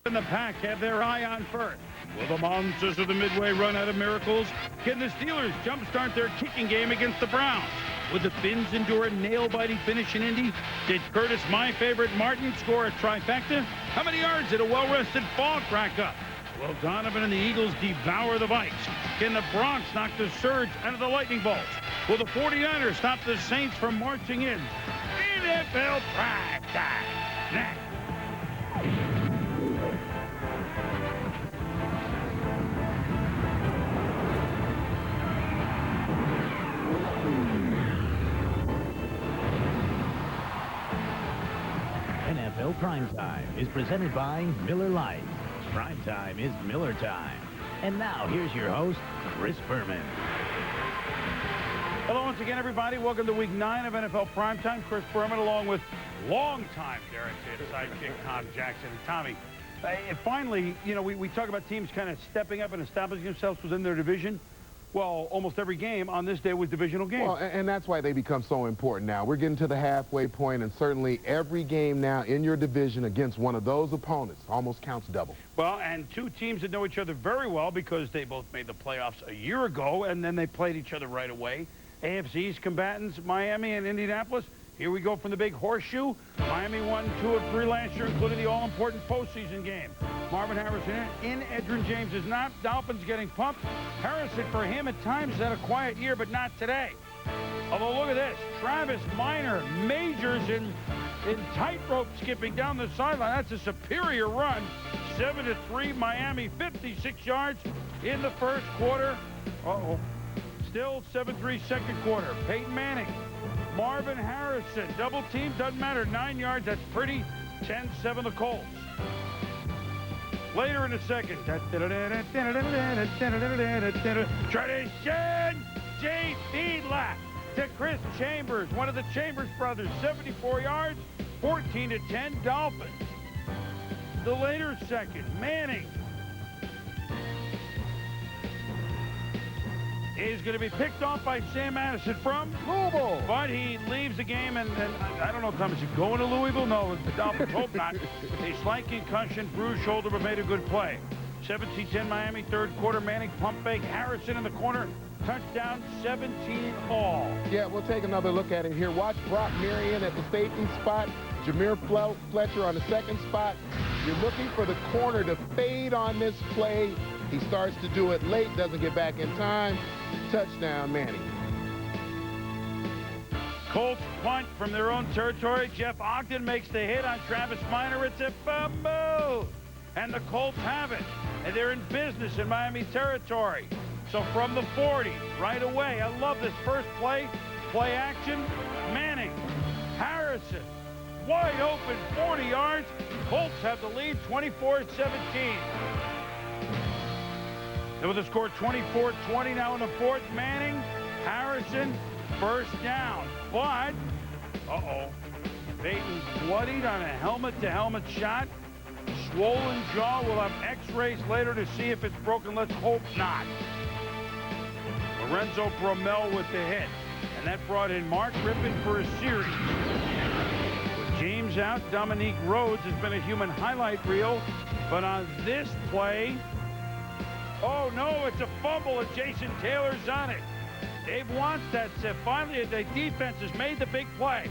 And the Pack have their eye on first. Will the Monsters of the Midway run out of miracles? Can the Steelers jumpstart their kicking game against the Browns? Would the Finns endure a nail-biting finish in Indy? Did Curtis, my favorite, Martin, score a trifecta? How many yards did a well-rested Falk rack up? Will Donovan and the Eagles devour the Vikes? Can the Bronx knock the Surge out of the lightning bolts? Will the 49ers stop the Saints from marching in? NFL Primetime next. NFL Primetime is presented by Miller Lite. Primetime is Miller time. And now, here's your host, Chris Berman. Hello once again, everybody. Welcome to Week 9 of NFL Primetime. Chris Berman, along with longtime, dare I say it, sidekick Tom Jackson. And Tommy, finally, you know, we talk about teams kind of stepping up and establishing themselves within their division. Well, almost every game on this day was divisional game. Well, and that's why they become so important now. We're getting to the halfway point, and certainly every game now in your division against one of those opponents almost counts double. Well, and two teams that know each other very well because they both made the playoffs a year ago, and then they played each other right away. AFC East combatants, Miami and Indianapolis. Here we go from the big horseshoe. Miami won 2 of 3 last year, including the all-important postseason game. Marvin Harrison in, Edgerrin James is not. Dolphins getting pumped. Harrison, for him, at times has had a quiet year, but not today. Although, look at this. Travis Minor majors in tightrope skipping down the sideline. That's a superior run. 7-3, Miami, 56 yards in the first quarter. Uh-oh. Still 7-3 second quarter. Peyton Manning. Marvin Harrison, double team, doesn't matter, 9 yards, that's pretty. 10-7 the Colts. Later in the second, tradition, Jay Fiedler to Chris Chambers, one of the Chambers brothers, 74 yards, 14-10 Dolphins. The later second, Manning is going to be picked off by Sam Madison from Louisville. But he leaves the game, and I don't know, Tom, is he going to Louisville? No, the Dolphins hope not. A slight concussion, bruised shoulder, but made a good play. 17-10 Miami, third quarter. Manning pump fake. Harrison in the corner. Touchdown, 17 all. Yeah, we'll take another look at it here. Watch Brock Marion at the safety spot. Jameer Fletcher on the second spot. You're looking for the corner to fade on this play. He starts to do it late, doesn't get back in time. Touchdown, Manning. Colts punt from their own territory. Jeff Ogden makes the hit on Travis Minor. It's a fumble. And the Colts have it. And they're in business in Miami territory. So from the 40, right away, I love this first play action. Manning, Harrison, wide open, 40 yards. Colts have the lead, 24-17. And with the score 24-20 now in the fourth, Manning, Harrison, first down. But, Peyton bloodied on a helmet-to-helmet shot. Swollen jaw. We'll have x-rays later to see if it's broken. Let's hope not. Lorenzo Bromell with the hit. And that brought in Mark Rippon for a series. With James out, Dominique Rhodes has been a human highlight reel. But on this play, oh, no, it's a fumble, and Jason Taylor's on it. Dave wants that. Finally, the defense has made the big play.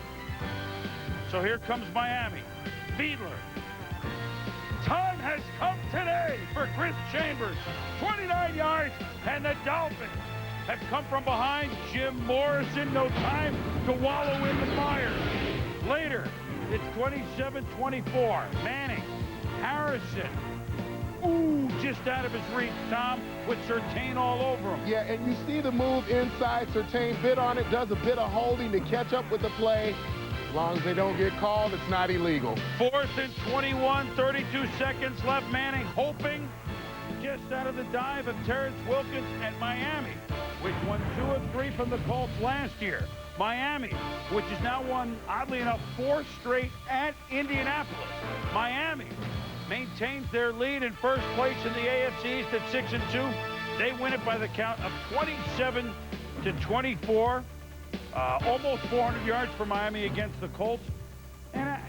So here comes Miami. Fiedler. Time has come today for Chris Chambers. 29 yards, and the Dolphins have come from behind. Jim Morrison, no time to wallow in the mire. Later, it's 27-24. Manning, Harrison. Ooh, just out of his reach, Tom, with Surtain all over him. Yeah, and you see the move inside. Surtain bit on it, does a bit of holding to catch up with the play. As long as they don't get called, it's not illegal. 4th and 21, 32 seconds left. Manning hoping just out of the dive of Terrence Wilkins at Miami, which won 2 of 3 from the Colts last year. Miami, which has now won, oddly enough, 4 straight at Indianapolis. Miami maintains their lead in first place in the AFC East at 6-2. They win it by the count of 27-24. Almost 400 yards for Miami against the Colts. And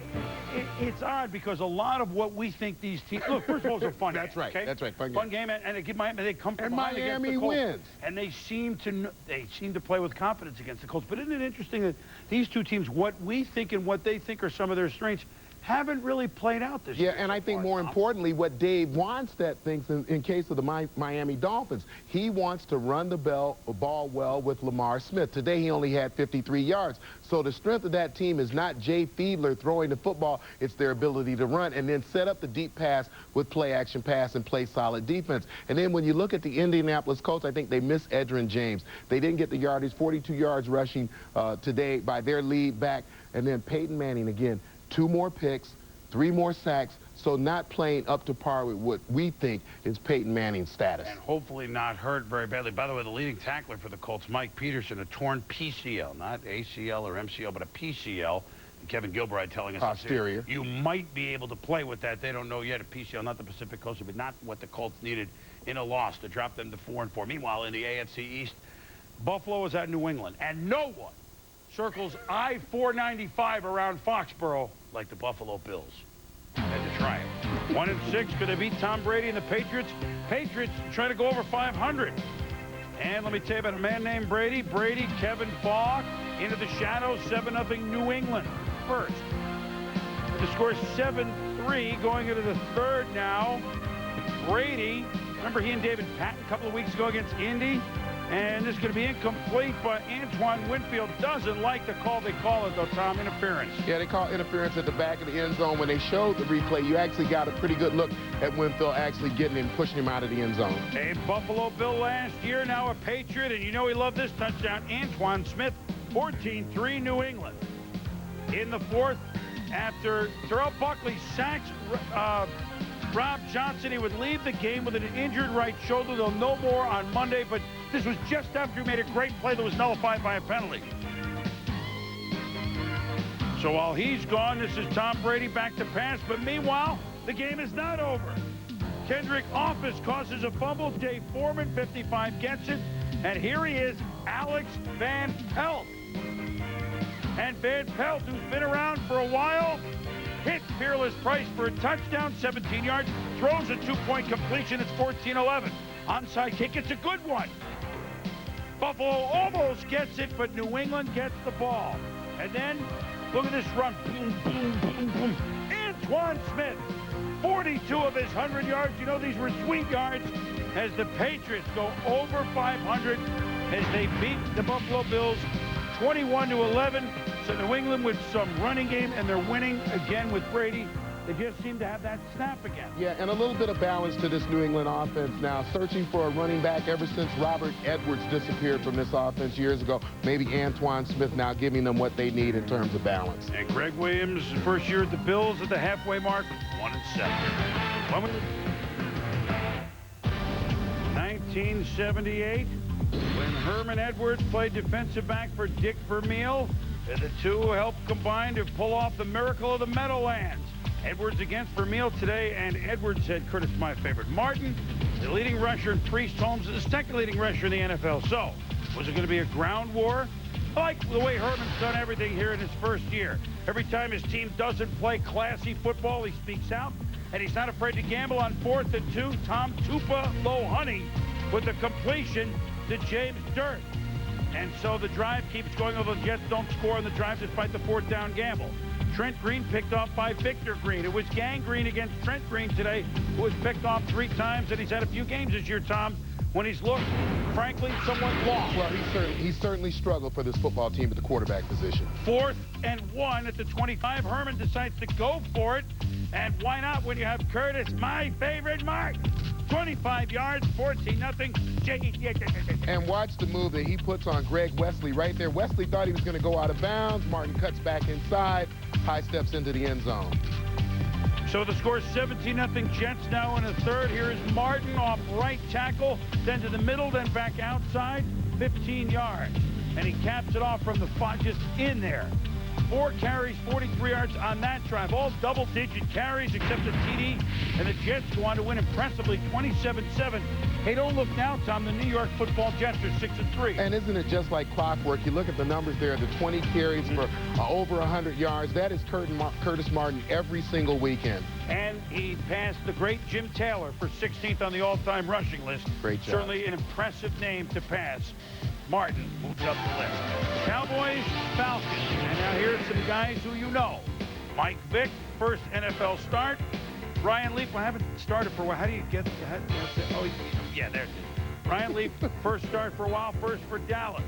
It's odd because a lot of what we think these teams... Look, first of all, it's a fun That's game. right. Okay? That's right. Fun game, and they come from And behind against Miami the Colts. wins. And they seem to play with confidence against the Colts. But isn't it interesting that these two teams, what we think and what they think are some of their strengths, haven't really played out this year. Yeah, and I think far, more importantly, what Dave Wannstedt thinks in case of the Miami Dolphins, he wants to run the ball well with Lamar Smith. Today, he only had 53 yards. So the strength of that team is not Jay Fiedler throwing the football. It's their ability to run and then set up the deep pass with play-action pass and play solid defense. And then when you look at the Indianapolis Colts, I think they missed Edgerrin James. They didn't get the yardage, 42 yards rushing today by their lead back. And then Peyton Manning, again, 2 more picks, 3 more sacks, so not playing up to par with what we think is Peyton Manning's status. And hopefully not hurt very badly. By the way, the leading tackler for the Colts, Mike Peterson, a torn PCL, not ACL or MCL, but a PCL. And Kevin Gilbride telling us posterior. You might be able to play with that. They don't know yet. A PCL, not the Pacific Coast, but not what the Colts needed in a loss to drop them to 4-4. Meanwhile, in the AFC East, Buffalo is at New England, and no one circles I-495 around Foxborough like the Buffalo Bills. Had to try it. 1-6, could they beat Tom Brady and the Patriots? Patriots try to go over 500. And let me tell you about a man named Brady. Brady, Kevin Fogg, into the shadows, 7-0 New England first. The score is 7-3 going into the third now. Brady, remember he and David Patton a couple of weeks ago against Indy? And this is going to be incomplete, but Antoine Winfield doesn't like the call. They call it, though, Tom, interference. Yeah, they call interference at the back of the end zone. When they showed the replay, you actually got a pretty good look at Winfield actually getting him, pushing him out of the end zone. A Buffalo Bill last year, now a Patriot, and you know he loved this touchdown. Antoine Smith, 14-3 New England. In the fourth, after Terrell Buckley sacks Rob Johnson, he would leave the game with an injured right shoulder. They'll know more on Monday, but this was just after he made a great play that was nullified by a penalty. So while he's gone, this is Tom Brady back to pass, but meanwhile, the game is not over. Kendrick Office causes a fumble. Dave Foreman, 55, gets it. And here he is, Alex Van Pelt. And Van Pelt, who's been around for a while, hits Peerless Price for a touchdown, 17 yards, throws a 2-point completion. It's 14-11. Onside kick, it's a good one. Buffalo almost gets it, but New England gets the ball. And then, look at this run. Boom, boom, boom, boom. Antoine Smith, 42 of his 100 yards. You know, these were sweet yards as the Patriots go over 500 as they beat the Buffalo Bills 21-11. So New England with some running game, and they're winning again with Brady. They just seem to have that snap again. Yeah, and a little bit of balance to this New England offense now. Searching for a running back ever since Robert Edwards disappeared from this offense years ago. Maybe Antoine Smith now giving them what they need in terms of balance. And Greg Williams, first year at the Bills at the halfway mark, 1-7. 1978, when Herman Edwards played defensive back for Dick Vermeil, the two helped combine to pull off the miracle of the Meadowlands. Edwards against Vermeil today, and Edwards said, Curtis, my favorite, Martin, the leading rusher, and Priest Holmes is the second leading rusher in the NFL. So, was it going to be a ground war? I like the way Herman's done everything here in his first year. Every time his team doesn't play classy football, he speaks out, and he's not afraid to gamble on 4th and 2. Tom Tupa-Low-Honey with the completion to James Dirt. And so the drive keeps going, although the Jets don't score on the drive despite the 4th down gamble. Trent Green picked off by Victor Green. It was Gang Green against Trent Green today, who was picked off 3 times, and he's had a few games this year, Tom, when he's looked, frankly, somewhat lost. Well, he certainly struggled for this football team at the quarterback position. 4th and 1 at the 25. Herman decides to go for it, and why not when you have Curtis, my favorite, Mark? 25 yards, 14-0. And watch the move that he puts on Greg Wesley right there. Wesley thought he was going to go out of bounds. Martin cuts back inside, high steps into the end zone. So the score is 17-0 Jets now in the third. Here is Martin off right tackle, then to the middle, then back outside, 15 yards. And he caps it off from the 5, just in there. 4 carries, 43 yards on that drive. All double-digit carries except the TD. And the Jets go on to win impressively 27-7. Hey, don't look now, Tom. The New York Football Jets are 6-3. And isn't it just like clockwork? You look at the numbers there, the 20 carries for over 100 yards. That is Curtis Martin every single weekend. And he passed the great Jim Taylor for 16th on the all-time rushing list. Great job. Certainly an impressive name to pass. Martin moves up the list. Cowboys, Falcons. And now here's some guys who you know. Mike Vick, first NFL start. Ryan Leaf, well, I haven't started for a while. How do you get that? Oh, yeah, there it is. Ryan Leaf, first start for a while, first for Dallas.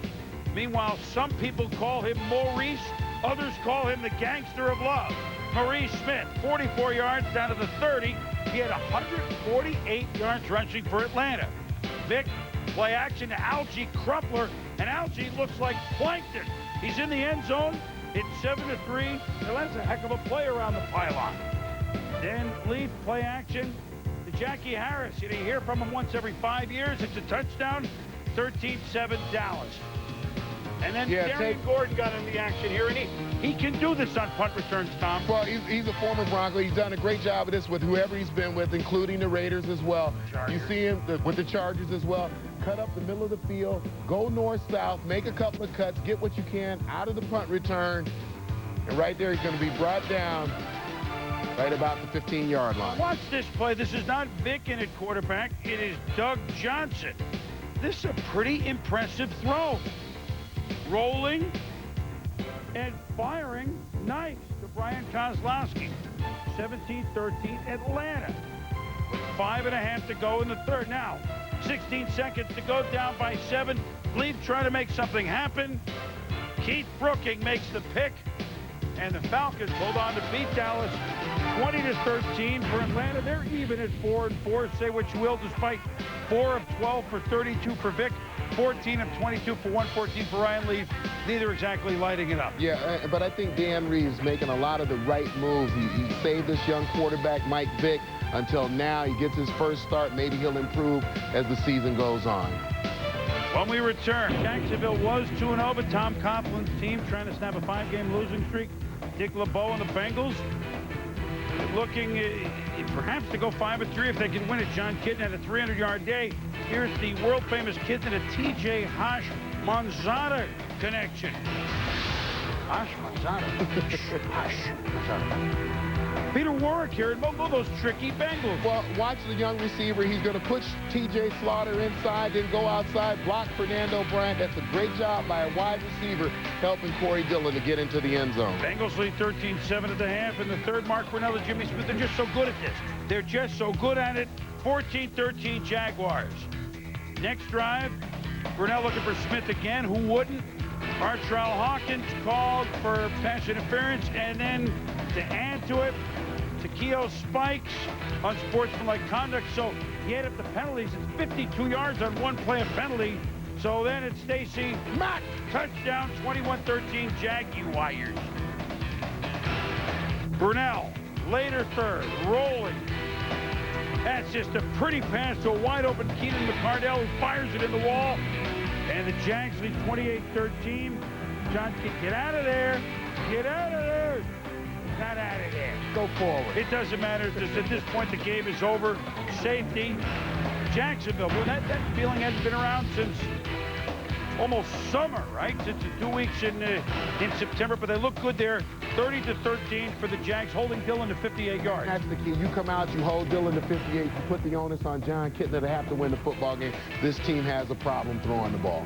Meanwhile, some people call him Maurice. Others call him the gangster of love. Maurice Smith, 44 yards down to the 30. He had 148 yards rushing for Atlanta. Vick, play action to Algie Crumpler, and Algie looks like plankton. He's in the end zone. It's 7-3. Now, that's a heck of a play around the pylon. Then Leaf, play action to Jackie Harris. You hear from him once every 5 years. It's a touchdown. 13-7 Dallas. And then Darian Gordon got in the action here, and he can do this on punt returns, Tom. Well, he's a former Bronco. He's done a great job of this with whoever he's been with, including the Raiders as well. Chargers. You see him with the Chargers as well. Cut up the middle of the field, go north-south, make a couple of cuts, get what you can out of the punt return. And right there, he's going to be brought down right about the 15-yard line. Watch this play. This is not Vick in at quarterback. It is Doug Johnson. This is a pretty impressive throw. Rolling and firing nice to Brian Kozlowski. 17-13 Atlanta. With 5.5 to go in the third. Now, 16 seconds to go, down by 7. Leaf trying to make something happen. Keith Brooking makes the pick. And the Falcons hold on to beat Dallas 20-13 for Atlanta. They're even at 4-4. Say what you will, despite 4 of 12 for 32 for Vick. 14 of 22 for 114 for Ryan Leaf. Neither exactly lighting it up. Yeah, but I think Dan Reeves making a lot of the right moves. He saved this young quarterback, Mike Vick, until now. He gets his first start. Maybe he'll improve as the season goes on. When we return, Jacksonville was 2-0, but Tom Coughlin's team trying to snap a 5-game losing streak. Dick LeBeau and the Bengals looking perhaps to go 5-3 if they can win it. John Kitten had a 300-yard day. Here's the world-famous Kitten, a T.J. Hashmanzada connection. Hashmanzada. Peter Warwick here, and both those tricky Bengals. Well, watch the young receiver. He's going to push T.J. Slaughter inside, then go outside, block Fernando Bryant. That's a great job by a wide receiver helping Corey Dillon to get into the end zone. Bengals lead 13-7 at the half. In the third, Mark Brunell and Jimmy Smith. They're just so good at this. They're just so good at it. 14-13 Jaguars. Next drive, Brunell looking for Smith again. Who wouldn't? Artrell Hawkins called for pass interference, and then to add to it, Takeo Spikes unsportsmanlike conduct. So he added up the penalties. It's 52 yards on one play of penalty. So then it's Stacy Mack. Touchdown, 21-13 Jaguars. Brunell, later third, rolling. That's just a pretty pass to a wide-open Keenan McCardell, who fires it in the wall. And the Jags lead 28-13. John, get out of there. Get out of there. Not out of there. Go forward. It doesn't matter. Just at this point, the game is over. Safety. Jacksonville. Well, that feeling hasn't been around since almost summer, right? Since 2 weeks in September. But they look good there. 30-13 for the Jags, holding Dillon to 58 yards. That's the key. You come out, you hold Dillon to 58, you put the onus on John Kitna to have to win the football game. This team has a problem throwing the ball.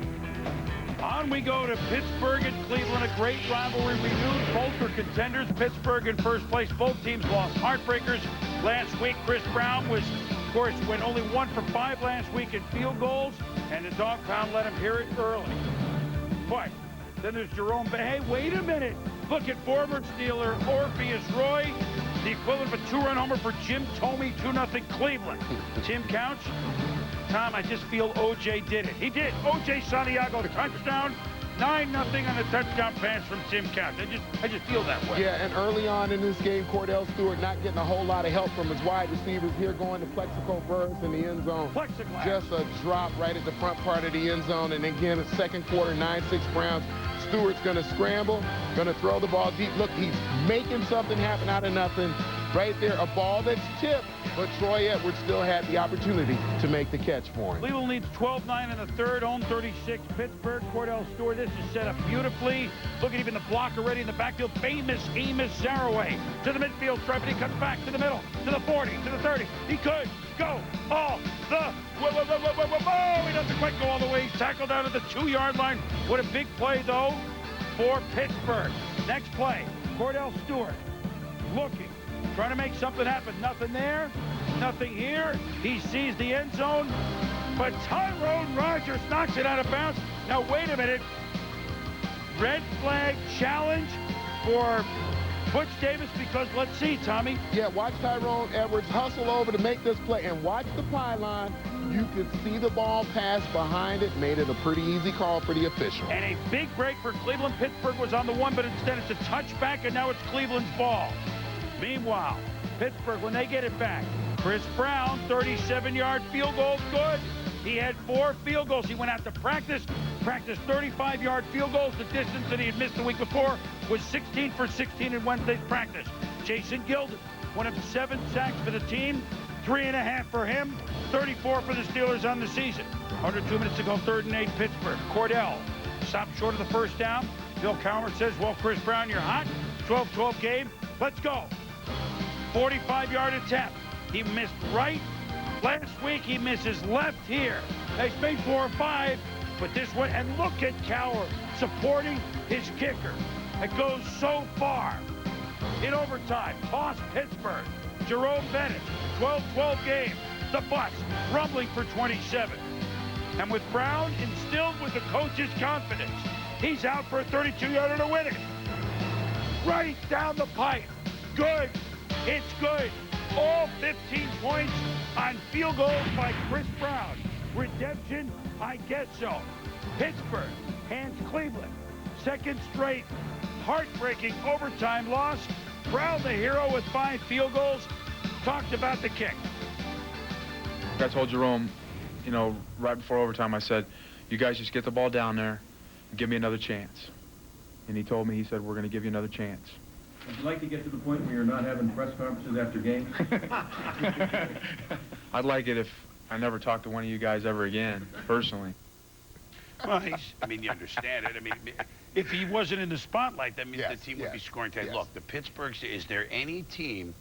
On we go to Pittsburgh and Cleveland, a great rivalry renewed. Both are contenders. Pittsburgh in first place. Both teams lost heartbreakers last week. Chris Brown was, of course, went only 1 for 5 last week in field goals, and the dog pound let him hear it early. But then there's Jerome. Hey, wait a minute. Look at former Steeler Orpheus Roy, the equivalent of a 2-run homer for Jim Thome, 2-0 Cleveland. Tim Couch. Tom, I just feel O.J. did it. He did. O.J. Santiago, touchdown. 9-0 on the touchdown pass from Tim Couch. I just feel that way. Yeah, and early on in this game, Cordell Stewart not getting a whole lot of help from his wide receivers here, going to Plexico Burris in the end zone. Plexiglass. Just a drop right at the front part of the end zone. And again, second quarter, 9-6 Browns. Stewart's going to scramble, going to throw the ball deep. Look, he's making something happen out of nothing. Right there, a ball that's tipped, but Troy Edwards still had the opportunity to make the catch for him. Cleveland leads 12-9 in the third, own 36. Pittsburgh, Cordell Stewart. This is set up beautifully. Look at even the block already in the backfield. Famous Amos Saraway to the midfield stripe, and he cuts back to the middle, to the 40, to the 30. He could go all the whoa. He doesn't quite go all the way. He's tackled out at the 2-yard line. What a big play, though, for Pittsburgh. Next play, Cordell Stewart looking. Trying to make something happen. Nothing there. Nothing here. He sees the end zone. But Tyrone Rogers knocks it out of bounds. Now, wait a minute. Red flag challenge for Butch Davis because, let's see, Tommy. Yeah, watch Tyrone Edwards hustle over to make this play. And watch the pylon. You could see the ball pass behind it. Made it a pretty easy call for the official. And a big break for Cleveland. Pittsburgh was on the one, but instead it's a touchback, and now it's Cleveland's ball. Meanwhile, Pittsburgh, when they get it back, Chris Brown, 37-yard field goal, good. He had 4 field goals. He went out to practiced 35-yard field goals. The distance that he had missed the week before was 16 for 16 in Wednesday's practice. Jason Gildon, one of 7 sacks for the team, 3.5 for him, 34 for the Steelers on the season. Under 2 minutes to go, 3rd and 8, Pittsburgh. Cordell stopped short of the first down. Bill Cowher says, well, Chris Brown, you're hot. 12-12 game. Let's go. 45-yard attempt. He missed right. Last week, he misses left here. They made 4 or 5, but this one, and look at Cowher supporting his kicker. It goes so far. In overtime, toss Pittsburgh. Jerome Bennett, 12-12 game. The bus, rumbling for 27. And with Brown instilled with the coach's confidence, he's out for a 32-yarder to win it. Right down the pipe. Good. It's good. All 15 points on field goals by Chris Brown. Redemption? I guess so. Pittsburgh hands Cleveland. 2nd straight heartbreaking overtime loss. Brown the hero with 5 field goals. Talked about the kick. I told Jerome, you know, right before overtime, I said, you guys just get the ball down there and give me another chance. And he told me, he said, we're going to give you another chance. Would you like to get to the point where you're not having press conferences after games? I'd like it if I never talked to one of you guys ever again, personally. Well, I mean, you understand it. I mean, if he wasn't in the spotlight, that means Yes, the team would be scoring 10. yes. Look, the Pittsburgh, is there any team,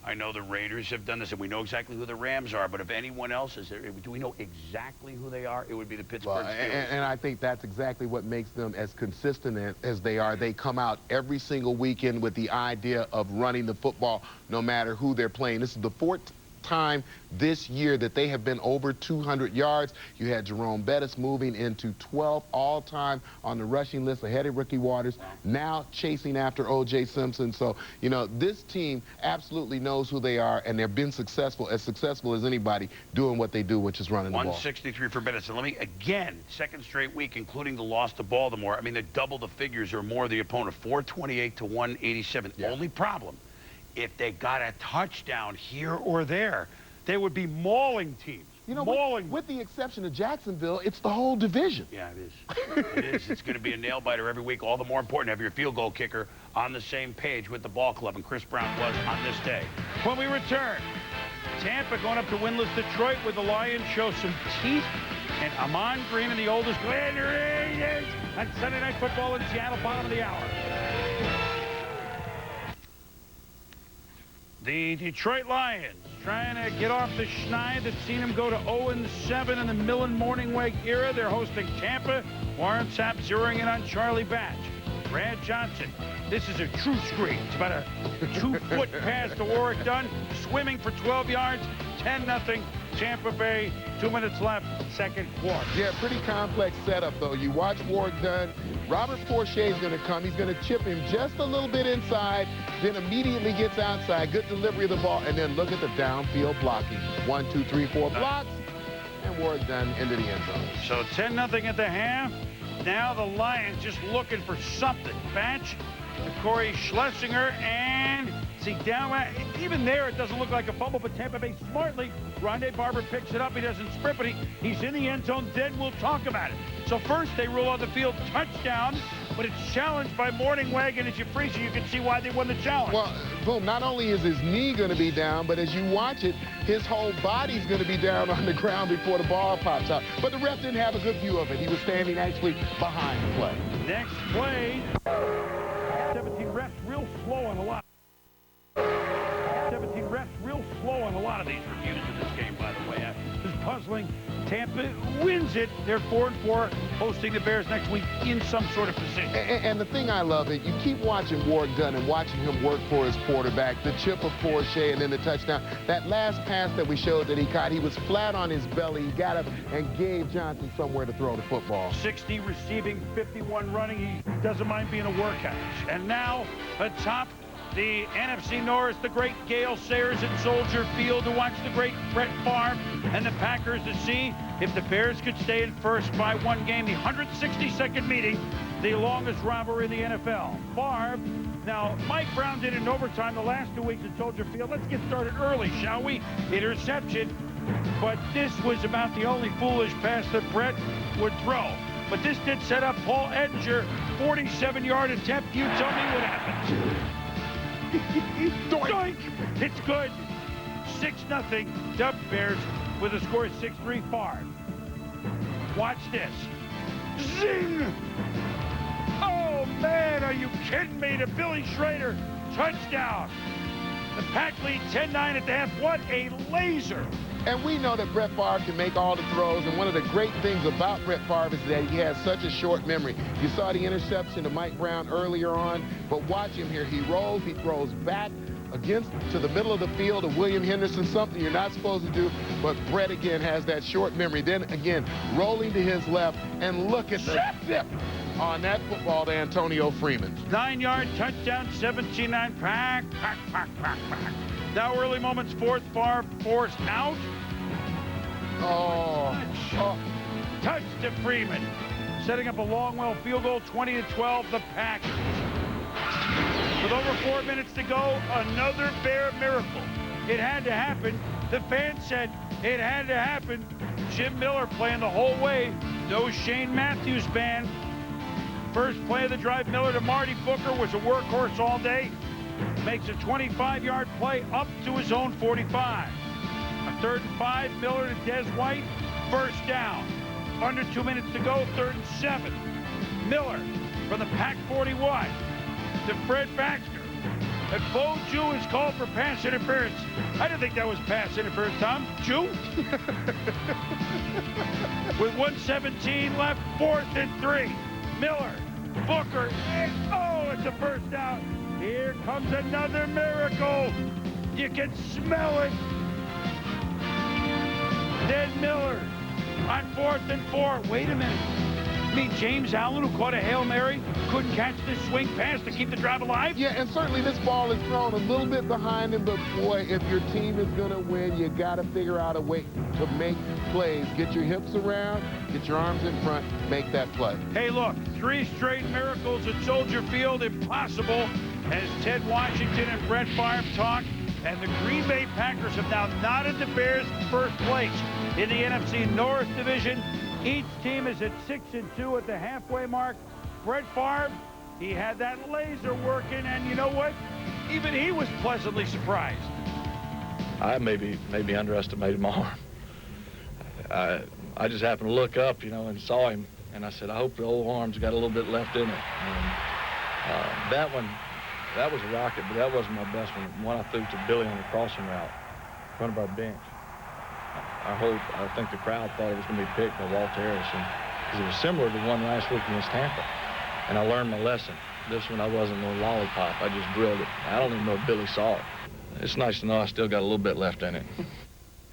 I know the Raiders have done this, and we know exactly who the Rams are, but if anyone else is there, do we know exactly who they are? It would be the Pittsburgh Steelers. And I think that's exactly what makes them as consistent as they are. They come out every single weekend with the idea of running the football no matter who they're playing. This is the 4th time this year that they have been over 200 yards. You had Jerome Bettis moving into 12th all-time on the rushing list ahead of Ricky Waters, now chasing after O.J. Simpson. So, you know, this team absolutely knows who they are, and they've been successful as anybody doing what they do, which is running the ball. 163 for Bettis. And let me, again, 2nd straight week, including the loss to Baltimore. I mean, they double the figures or more of the opponent, 428 to 187. Yeah. Only problem, if they got a touchdown here or there, they would be mauling teams. You know, mauling. with the exception of Jacksonville, it's the whole division. Yeah, it is. It is. It's going to be a nail-biter every week. All the more important to have your field goal kicker on the same page with the ball club, and Chris Brown was on this day. When we return, Tampa going up to winless Detroit with the Lions show some teeth, and Amon Green and the oldest Gladiators on Sunday Night Football in Seattle, bottom of the hour. The Detroit Lions trying to get off the schneid that's seen them go to 0-7 in the Millen Morningweg era. They're hosting Tampa. Warren Sapp zeroing in on Charlie Batch. Brad Johnson. This is a true screen. It's about a 2-foot pass to Warwick Dunn. Swimming for 12 yards. 10-0. Tampa Bay. 2 minutes left. 2nd quarter. Yeah, pretty complex setup, though. You watch Warwick Dunn. Robert Forshea is going to come. He's going to chip him just a little bit inside, then immediately gets outside. Good delivery of the ball, and then look at the downfield blocking. 1, 2, 3, 4 blocks, and Warwick Dunn into the end zone. So 10-0 at the half. Now the Lions just looking for something. Batch to Corey Schlesinger, and see down. Even there, it doesn't look like a fumble, but Tampa Bay smartly. Rondé Barber picks it up. He doesn't sprint, but he's in the end zone. Then we'll talk about it. So first, they rule on the field touchdown but it's challenged by Morning Wagon. As you freeze it, you can see why they won the challenge. Well, boom, not only is his knee going to be down, but as you watch it, his whole body's going to be down on the ground before the ball pops out. But the ref didn't have a good view of it. He was standing actually behind the play. Next play, 17 reps real slow on a lot. 17 reps real slow on a lot of these reviews in this game, by the way. This is puzzling. Tampa wins it. They're 4-4, hosting the Bears next week in some sort of position. And the thing I love is you keep watching Ward Gunn and watching him work for his quarterback, the chip of Forshea and then the touchdown. That last pass that we showed that he caught, he was flat on his belly. He got up and gave Johnson somewhere to throw the football. 60 receiving, 51 running. He doesn't mind being a workout. And now atop the NFC North, the great Gale Sayers at Soldier Field to watch the great Brett Favre and the Packers to see if the Bears could stay in first by one game. The 162nd meeting, the longest rivalry in the NFL. Favre, now Mike Brown did it in overtime the last 2 weeks at Soldier Field. Let's get started early, shall we? Interception, but this was about the only foolish pass that Brett would throw. But this did set up Paul Ettinger, 47-yard attempt. You tell me what happened. Doink! It's good. 6-0. Dub Bears with a score of 6-3. Favre. Watch this. Zing! Oh, man, are you kidding me? To Billy Schrader. Touchdown. The Pack lead 10-9 at the half. What a laser. And we know that Brett Favre can make all the throws, and one of the great things about Brett Favre is that he has such a short memory. You saw the interception to Mike Brown earlier on, but watch him here. He rolls, he throws back to the middle of the field to William Henderson, something you're not supposed to do, but Brett again has that short memory. Then again, rolling to his left, and look at the zip on that football to Antonio Freeman. 9-yard touchdown, 17-9. Pack. Now early moments, fourth, Favre forced out. Touch to Freeman. Setting up a long-well field goal, 20-12, the Packers. With over 4 minutes to go, another Bear miracle. It had to happen. The fans said it had to happen. Jim Miller playing the whole way. No Shane Matthews band. First play of the drive, Miller to Marty Booker, was a workhorse all day. Makes a 25-yard play up to his own 45. A 3rd and 5, Miller to Des White, first down. Under 2 minutes to go, 3rd and 7. Miller from the Pack 41 to Fred Baxter. And Bo Jew is called for pass interference. I didn't think that was pass interference, Tom. Jew? With 1:17 left, 4th and 3. Miller, Booker, and it's a first down. Here comes another miracle. You can smell it. Then Miller on 4th and 4. Wait a minute. I mean, James Allen, who caught a Hail Mary, couldn't catch this swing pass to keep the drive alive? Yeah, and certainly this ball is thrown a little bit behind him, but boy, if your team is going to win, you got to figure out a way to make plays. Get your hips around, get your arms in front, make that play. Hey, look, 3 straight miracles at Soldier Field, impossible, as Ted Washington and Brett Favre talk, and the Green Bay Packers have now knotted the Bears first place in the NFC North Division. Each team is at 6-2 at the halfway mark. Brett Favre, he had that laser working, and you know what? Even he was pleasantly surprised. I maybe underestimated my arm. I just happened to look up, and saw him, and I said, I hope the old arm's got a little bit left in it. And that was a rocket, but that wasn't my best one. The one I threw to Billy on the crossing route in front of our bench. I think the crowd thought it was going to be picked by Walt Harrison, because it was similar to the one last week against Tampa. And I learned my lesson. This one, I wasn't no lollipop. I just drilled it. I don't even know if Billy saw it. It's nice to know I still got a little bit left in it.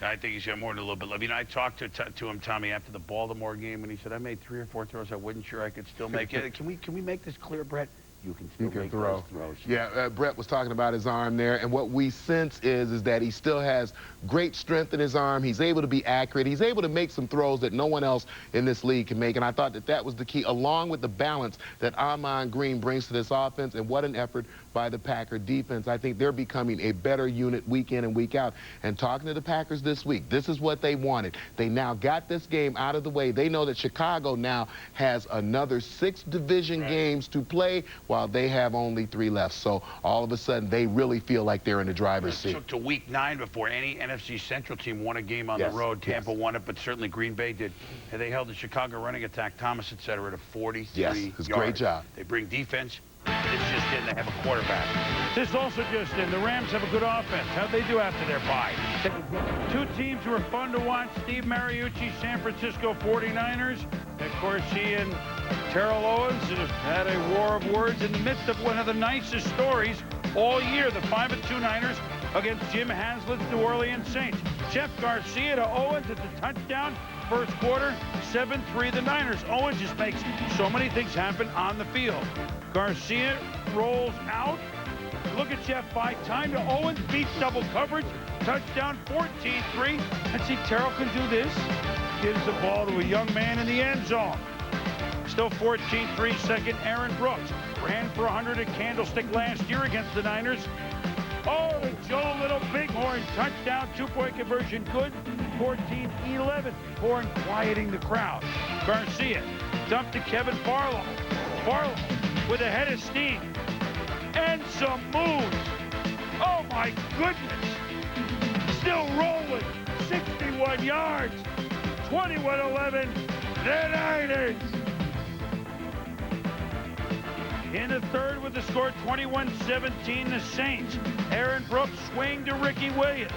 I think he's got more than a little bit left. I talked to him, Tommy, after the Baltimore game, and he said, I made 3 or 4 throws I wasn't sure I could still make it. Can we make this clear, Brett? You can still make those throws. Yeah, Brett was talking about his arm there, and what we sense is that he still has great strength in his arm. He's able to be accurate. He's able to make some throws that no one else in this league can make, and I thought that was the key, along with the balance that Ahman Green brings to this offense, and what an effort by the Packer defense. I think they're becoming a better unit week in and week out. And talking to the Packers this week, this is what they wanted. They now got this game out of the way. They know that Chicago now has another 6 division games to play while they have only 3 left. So all of a sudden, they really feel like they're in the driver's seat. Took to week 9 before any NFC Central team won a game on the road. Tampa won it, but certainly Green Bay did. And they held the Chicago running attack, Thomas, et cetera, to 43 yards. It's a great job. They bring defense. This just in, they have a quarterback. This also just in, the Rams have a good offense. How'd they do after their bye? 2 teams who were fun to watch, Steve Mariucci, San Francisco 49ers. Of course, he and Terrell Owens have had a war of words in the midst of one of the nicest stories all year, the 5-2 Niners against Jim Haslett's New Orleans Saints. Jeff Garcia to Owens at the touchdown. First quarter, 7-3 the Niners. Owens just makes so many things happen on the field. Garcia rolls out. Look at Jeff by time to Owens, beats double coverage. Touchdown, 14-3. And see, Terrell can do this. Gives the ball to a young man in the end zone. Still 14-3 second, Aaron Brooks. Ran for 100 at Candlestick last year against the Niners. Oh, the Joe Little Bighorn touchdown, 2-point conversion good. 14-11. Horn quieting the crowd. Garcia dumped to Kevin Barlow. Barlow with a head of steam and some moves. Oh my goodness. Still rolling. 61 yards. 21-11. The Niners. In the third with the score 21-17, the Saints. Aaron Brooks swing to Ricky Williams.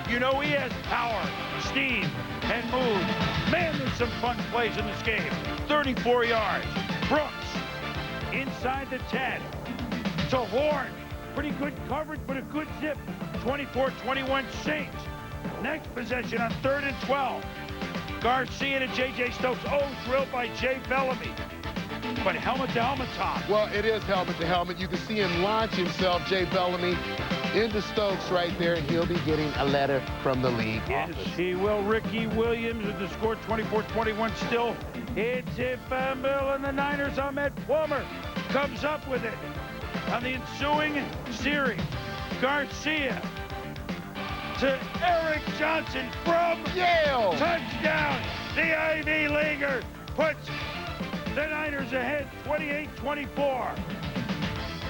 You know he has power, steam, and moves. Man, there's some fun plays in this game. 34 yards. Brooks inside the 10 to Horn. Pretty good coverage, but a good zip. 24-21 Saints. Next possession on 3rd and 12. Garcia to J.J. Stokes. Oh, drilled by Jay Bellamy. But helmet to helmet, Tom. Well, it is helmet to helmet. You can see him launch himself, Jay Bellamy, into Stokes right there, and he'll be getting a letter from the league office. Yes, he will. Ricky Williams with the score 24-21 still. It's a fumble, and the Niners, Ahmed Plummer comes up with it on the ensuing series. Garcia to Eric Johnson from Yale. Touchdown. The Ivy Leaguer puts the Niners ahead 28-24.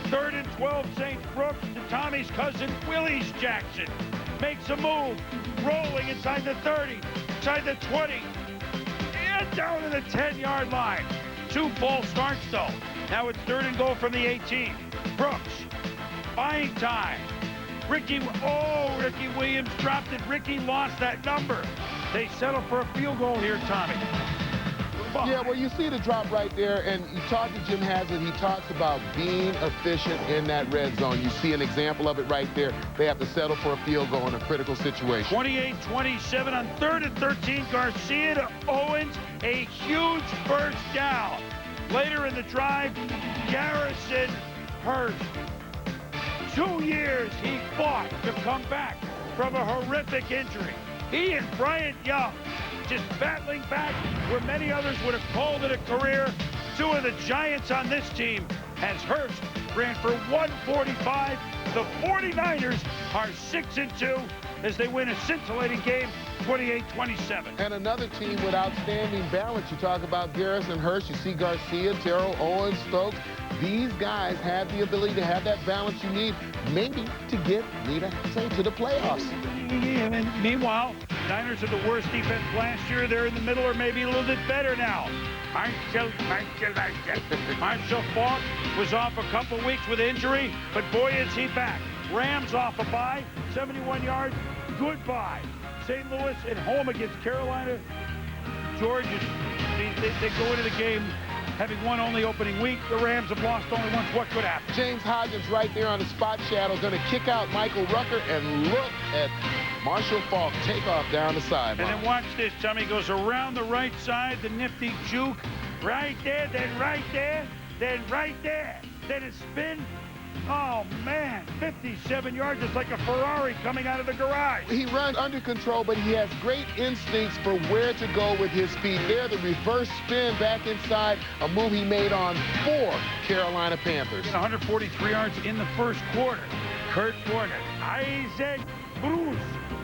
3rd and 12, St. Brooks to Tommy's cousin, Willis Jackson. Makes a move, rolling inside the 30, inside the 20, and down to the 10-yard line. 2 false starts, though. Now it's 3rd and goal from the 18. Brooks, buying time. Ricky Williams dropped it. Ricky lost that number. They settle for a field goal here, Tommy. Yeah, well, you see the drop right there, and you talk to Jim Haslett. He talks about being efficient in that red zone. You see an example of it right there. They have to settle for a field goal in a critical situation. 28-27 on 3rd and 13. Garcia to Owens, a huge first down. Later in the drive, Garrison Hurst. 2 years he fought to come back from a horrific injury. He and Bryant Young just battling back where many others would have called it a career. 2 of the giants on this team, as Hurst ran for 145. The 49ers are 6-2 as they win a scintillating game, 28-27. And another team with outstanding balance. You talk about Garrison Hurst, you see Garcia, Terrell Owens, Stokes. These guys have the ability to have that balance you need, maybe to get, to the playoffs. And meanwhile, Niners are the worst defense last year. They're in the middle or maybe a little bit better now. Marshall Faulk was off a couple weeks with injury, but boy, is he back. Rams off a bye, 71 yards, goodbye. St. Louis at home against Carolina. Georgia, they go into the game having won only opening week. The Rams have lost only once. What could happen? James Hodgins right there on the spot shadow, going to kick out Michael Rucker, and look at Marshall Faulk take off down the sideline. And then watch this, Tommy. Goes around the right side, the nifty juke. Right there, then right there, then right there. Then a spin, Oh, man, 57 yards. It's like a Ferrari coming out of the garage. He runs under control, but he has great instincts for where to go with his feet. There, the reverse spin back inside, a move he made on 4 Carolina Panthers. 143 yards in the first quarter. Kurt Warner, Isaac Bruce,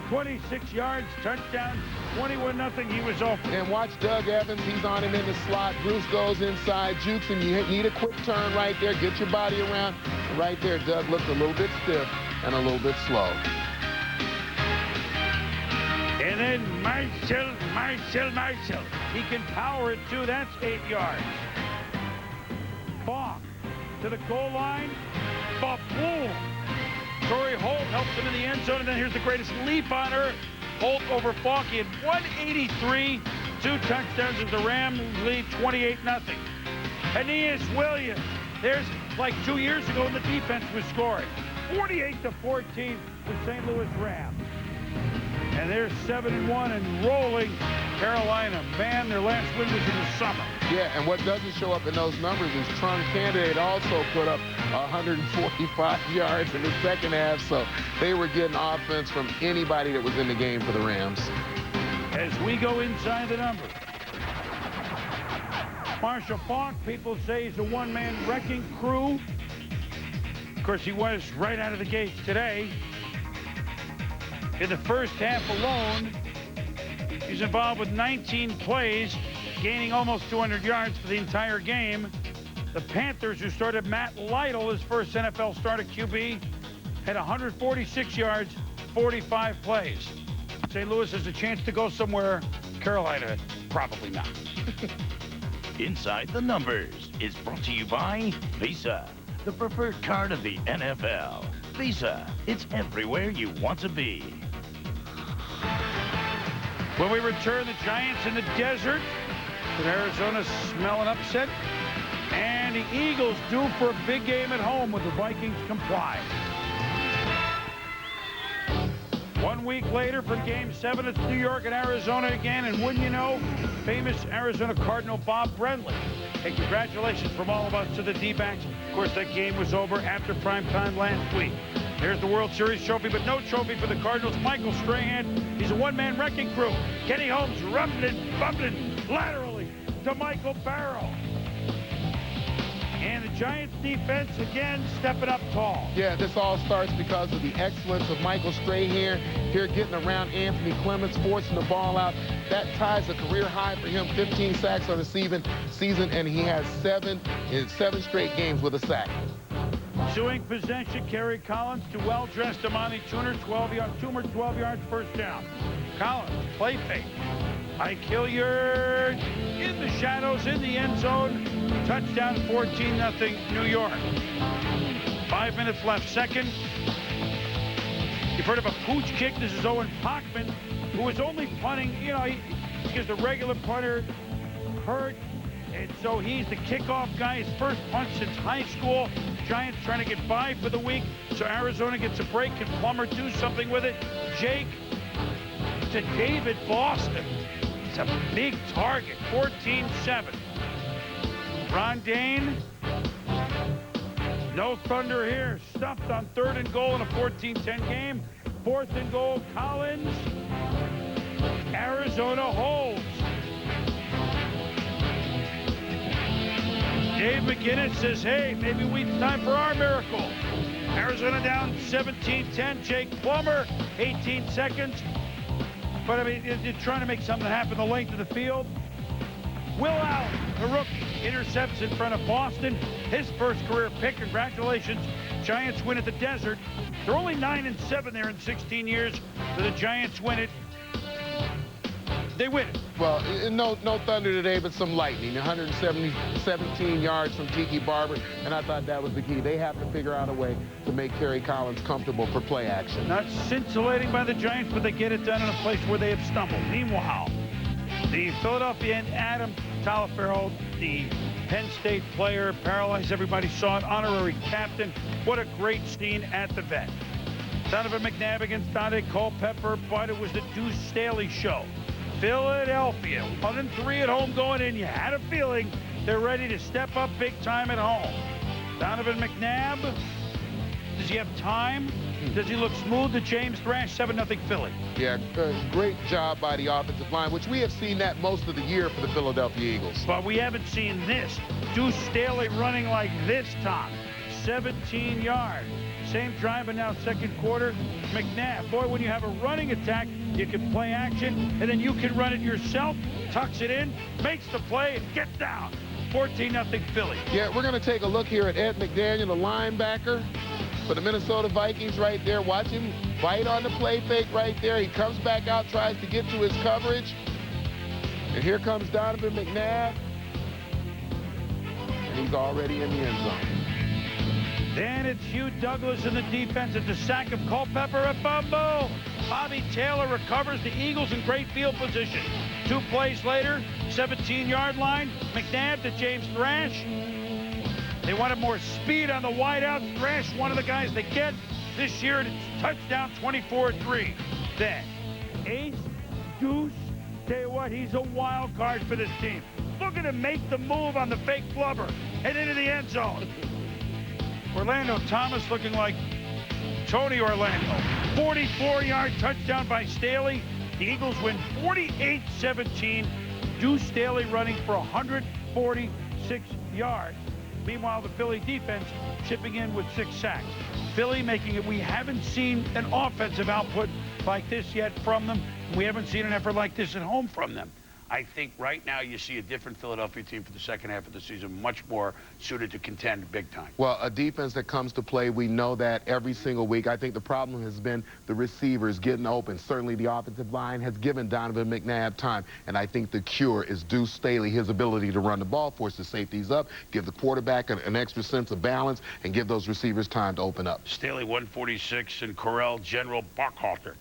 26 yards, touchdown, 21-0. He was open. And watch Doug Evans. He's on him in the slot. Bruce goes inside, jukes, and you need a quick turn right there. Get your body around. Right there, Doug looked a little bit stiff and a little bit slow. And then Marshall. He can power it, too. That's 8 yards. Falk to the goal line. Boom. Torrey Holt helps him in the end zone, and then here's the greatest leap on earth. Holt over Falk. He had 183, 2 touchdowns as the Rams lead 28-0. Aeneas Williams. There's like 2 years ago when the defense was scoring. 48-14, the St. Louis Rams. And they're 7-1 and rolling. Carolina, man, their last win was in the summer. Yeah, and what doesn't show up in those numbers is Trung Candidate also put up 145 yards in the second half, so they were getting offense from anybody that was in the game for the Rams. As we go inside the numbers, Marshall Faulk, people say he's a one-man wrecking crew. Of course, he was right out of the gates today. In the first half alone, he's involved with 19 plays, gaining almost 200 yards for the entire game. The Panthers, who started Matt Lytle, his first NFL start at QB, had 146 yards, 45 plays. St. Louis has a chance to go somewhere. Carolina, probably not. Inside the Numbers is brought to you by Visa, the preferred card of the NFL. Visa, it's everywhere you want to be. When we return, the Giants in the desert, with Arizona smelling upset, and the Eagles due for a big game at home with the Vikings comply. 1 week later from Game 7, it's New York and Arizona again, and wouldn't you know, famous Arizona Cardinal Bob Brenly. Hey, congratulations from all of us to the D-backs. Of course, that game was over after primetime last week. There's the World Series trophy, but no trophy for the Cardinals. Michael Strahan, he's a one-man wrecking crew. Kenny Holmes rumbling, bumbling laterally to Michael Barrow. And the Giants defense, again, stepping up tall. Yeah, this all starts because of the excellence of Michael Strahan here getting around Anthony Clements, forcing the ball out. That ties a career high for him, 15 sacks on the season, and he has 7 straight games with a sack. Suing possession, Kerry Collins to well-dressed Amani Toomer, 12 yards, first down. Collins, play fake. I kill your in the shadows, in the end zone. Touchdown, 14-0 New York. 5 minutes left, second. You've heard of a pooch kick. This is Owen Pochman, who was only punting, because the regular punter hurt. And so he's the kickoff guy. His first punt since high school. Giants trying to get by for the week. So Arizona gets a break. Can Plummer do something with it? Jake to David Boston. It's a big target. 14-7. Ron Dane. No thunder here. Stuffed on 3rd and goal in a 14-10 game. 4th and goal. Collins. Arizona holds. Dave McGinnis says, hey, maybe it's time for our miracle. Arizona down 17-10. Jake Plummer, 18 seconds. But, I mean, you're trying to make something happen the length of the field. Will Allen, the rookie, intercepts in front of Boston. His first career pick. Congratulations. Giants win at the desert. They're only 9-7 there in 16 years. So the Giants win it. They win it. Well, no thunder today, but some lightning. 117 yards from Tiki Barber, and I thought that was the key. They have to figure out a way to make Kerry Collins comfortable for play action. Not scintillating by the Giants, but they get it done in a place where they have stumbled. Meanwhile, the Philadelphia and Adam Talaferro, the Penn State player, paralyzed. Everybody saw it. Honorary captain. What a great scene at the vet. Donovan McNabb against Dante Culpepper, but it was the Deuce Staley show. Philadelphia, 1-3 at home going in. You had a feeling they're ready to step up big time at home. Donovan McNabb Does he have time? Does he look smooth to James Thrash? 7-0 Philly. Yeah, great job by the offensive line, which we have seen that most of the year for the Philadelphia Eagles. But we haven't seen this. Deuce Staley running like this, Tom. 17 yards. Same drive, but now second quarter. McNabb, boy, when you have a running attack, you can play action, and then you can run it yourself, tucks it in, makes the play, and gets down. 14-0 Philly. Yeah, we're going to take a look here at Ed McDaniel, the linebacker for the Minnesota Vikings right there. Watch him bite on the play fake right there. He comes back out, tries to get to his coverage. And here comes Donovan McNabb. And he's already in the end zone. Then it's Hugh Douglas in the defense. It's a sack of Culpepper, a fumble. Bobby Taylor recovers. The Eagles in great field position. 2 plays later, 17-yard line. McNabb to James Thrash. They wanted more speed on the wideout. Thrash, one of the guys they get this year, and it's touchdown 24-3. Then Ace Deuce. Tell you what, he's a wild card for this team. Look at him make the move on the fake blubber and into the end zone. Orlando Thomas looking like Tony Orlando. 44-yard touchdown by Staley. The Eagles win 48-17. Deuce Staley running for 146 yards. Meanwhile, the Philly defense chipping in with 6 sacks. Philly making it. We haven't seen an offensive output like this yet from them. We haven't seen an effort like this at home from them. I think right now you see a different Philadelphia team for the second half of the season, much more suited to contend big time. Well, a defense that comes to play, we know that every single week. I think the problem has been the receivers getting open. Certainly the offensive line has given Donovan McNabb time, and I think the cure is Deuce Staley, his ability to run the ball, force the safeties up, give the quarterback an extra sense of balance, and give those receivers time to open up. Staley 146 and Corral General Buckhalter.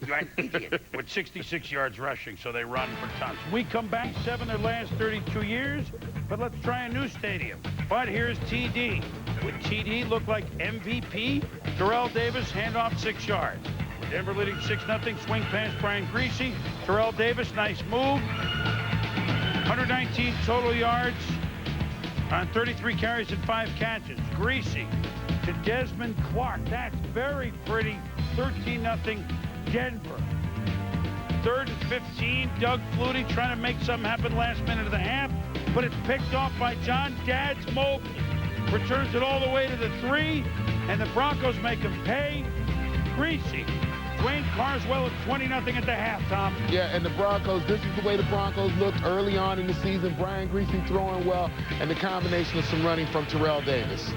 You're an idiot. With 66 yards rushing, so they run for tons. We come back 7 their last 32 years, but let's try a new stadium. But here's TD. Would TD look like MVP? Terrell Davis, handoff 6 yards. Denver leading 6-0, swing pass Brian Greasy. Terrell Davis, nice move. 119 total yards on 33 carries and 5 catches. Greasy to Desmond Clark. That's very pretty. 13-0 Denver. 3rd and 15. Doug Flutie trying to make something happen last minute of the half, but it's picked off by John Dads Mobley. Returns it all the way to the 3, and the Broncos make him pay. Greasy. Dwayne Carswell at 20-0 at the half, Tom. Yeah, and the Broncos, this is the way the Broncos looked early on in the season. Brian Greasy throwing well, and the combination of some running from Terrell Davis.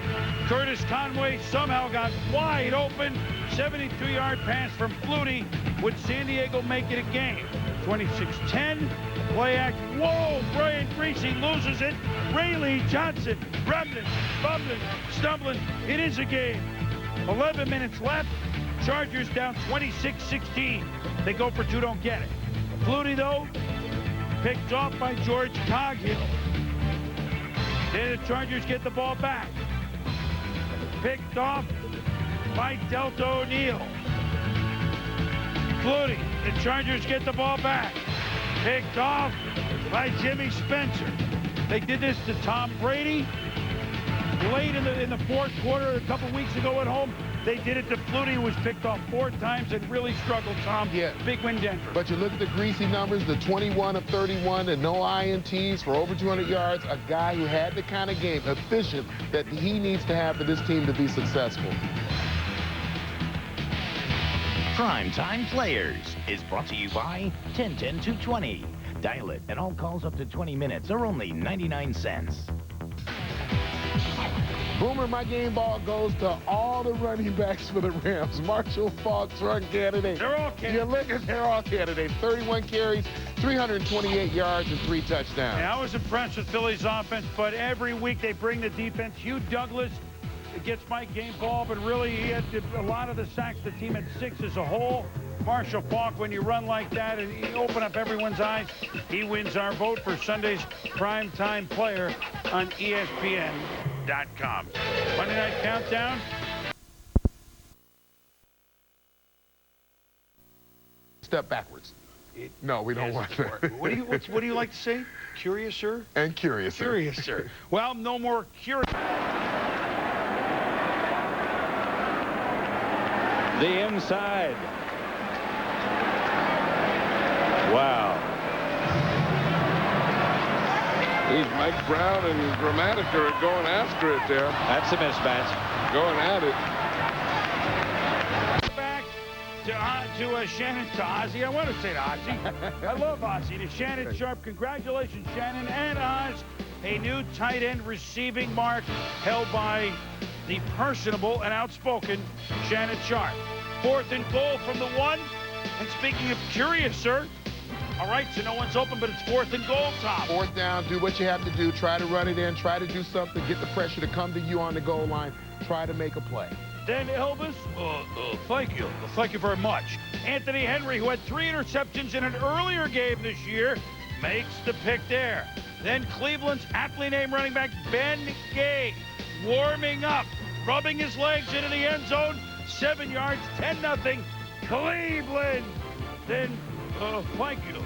Curtis Conway somehow got wide open. 72-yard pass from Flutie. Would San Diego make it a game? 26-10. Play act. Whoa! Brian Greasy loses it. Rayleigh Johnson rumbling, bumbling, stumbling. It is a game. 11 minutes left. Chargers down 26-16. They go for 2, don't get it. Flutie, though, picked off by George Coghill. Then the Chargers get the ball back. Picked off by Delta O'Neal. Flutie, the Chargers get the ball back. Picked off by Jimmy Spencer. They did this to Tom Brady late in the 4th quarter a couple weeks ago at home. They did it to Flutie, who was picked off 4 times and really struggled, Tom. Yeah. Big win, Denver. But you look at the Greasy numbers, the 21 of 31 and no INTs for over 200 yards, a guy who had the kind of game, efficient, that he needs to have for this team to be successful. Primetime Players is brought to you by 1010-220. Dial it, and all calls up to 20 minutes are only 99 cents. Boomer, my game ball goes to all the running backs for the Rams. Marshall Faulk's run candidate. They're all candidates. You look at, they're all candidates. 31 carries, 328 yards, and 3 touchdowns. Yeah, I was impressed with Philly's offense, but every week they bring the defense. Hugh Douglas gets my game ball, but really he had a lot of the sacks. The team at 6 as a whole. Marshall Faulk, when you run like that and you open up everyone's eyes, he wins our vote for Sunday's primetime player on ESPN.com. Monday Night Countdown. Step backwards. No, we don't want that. What do you like to say? Curiouser? And curiouser. Curiouser. Well, no more curious. the inside. Wow. He's Mike Brown and Gramatica are going after it there. That's a mismatch. Going at it. Back to Shannon, to Ozzie. I want to say to Ozzie. I love Ozzie. To Shannon Sharp. Congratulations, Shannon and Oz. A new tight end receiving mark held by the personable and outspoken Shannon Sharp. 4th and goal from the 1. And speaking of curious, sir. All right, so no one's open, but it's 4th and goal, Tom. 4th down, do what you have to do. Try to run it in. Try to do something. Get the pressure to come to you on the goal line. Try to make a play. Then Elvis, thank you. Thank you very much. Anthony Henry, who had 3 interceptions in an earlier game this year, makes the pick there. Then Cleveland's aptly named running back Ben Gay, warming up, rubbing his legs into the end zone. 7 yards, 10-0. Cleveland. Then, thank you.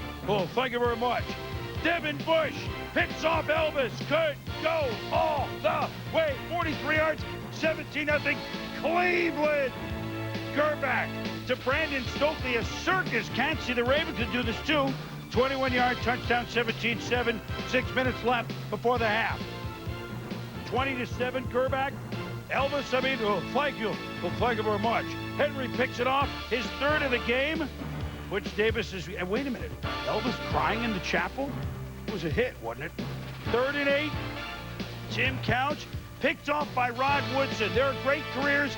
Thank you very much. Devin Bush picks off Elvis. Could go all the way. 43 yards, 17-0. Cleveland. Gerback to Brandon Stokely. A circus. Can't see the Ravens could do this too. 21-yard touchdown, 17-7. 6 minutes left before the half. 20-7. Gerback. Elvis, thank you. Thank you very much. Henry picks it off. His 3rd of the game. Butch Davis is, wait a minute, Elvis crying in the chapel? It was a hit, wasn't it? 3rd and 8, Tim Couch, picked off by Rod Woodson. There are great careers,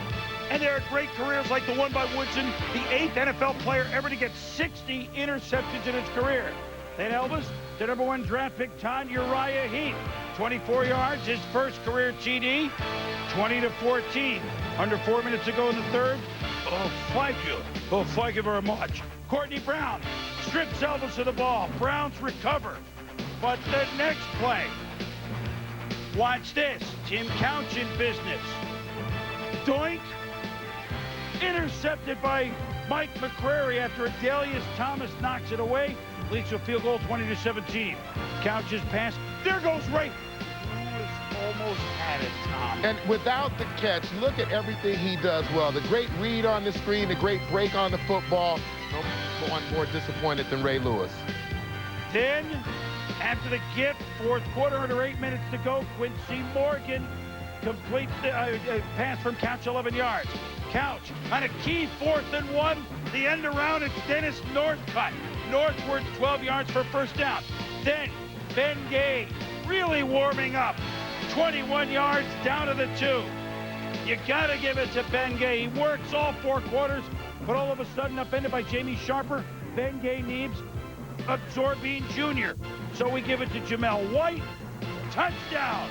and there are great careers like the one by Woodson, the 8th NFL player ever to get 60 interceptions in his career. Then Elvis, the number 1 draft pick, Todd Uriah Heath, 24 yards, his first career TD, 20-14. Under 4 minutes to go in the 3rd. Thank you. Thank you very much. Courtney Brown strips Elvis of the ball. Browns recover. But the next play, watch this. Tim Couch in business. Doink. Intercepted by Mike McCrary after Adelius Thomas knocks it away. Leads to a field goal, 20-17. Couch's pass. There goes Ray. Almost had it, Tom. And without the catch, look at everything he does well. The great read on the screen, the great break on the football. No one more disappointed than Ray Lewis. Then, after the gift, 4th quarter, under 8 minutes to go, Quincy Morgan completes the pass from Couch, 11 yards. Couch on a key 4th and 1. The end around, it's Dennis Northcutt. Northward, 12 yards for 1st down. Then, Ben Gay really warming up. 21 yards down to the 2. You got to give it to Ben Gay. He works all 4 quarters, but all of a sudden upended by Jamie Sharper. Ben Gay needs Absorbine Jr. So we give it to Jamel White. Touchdown.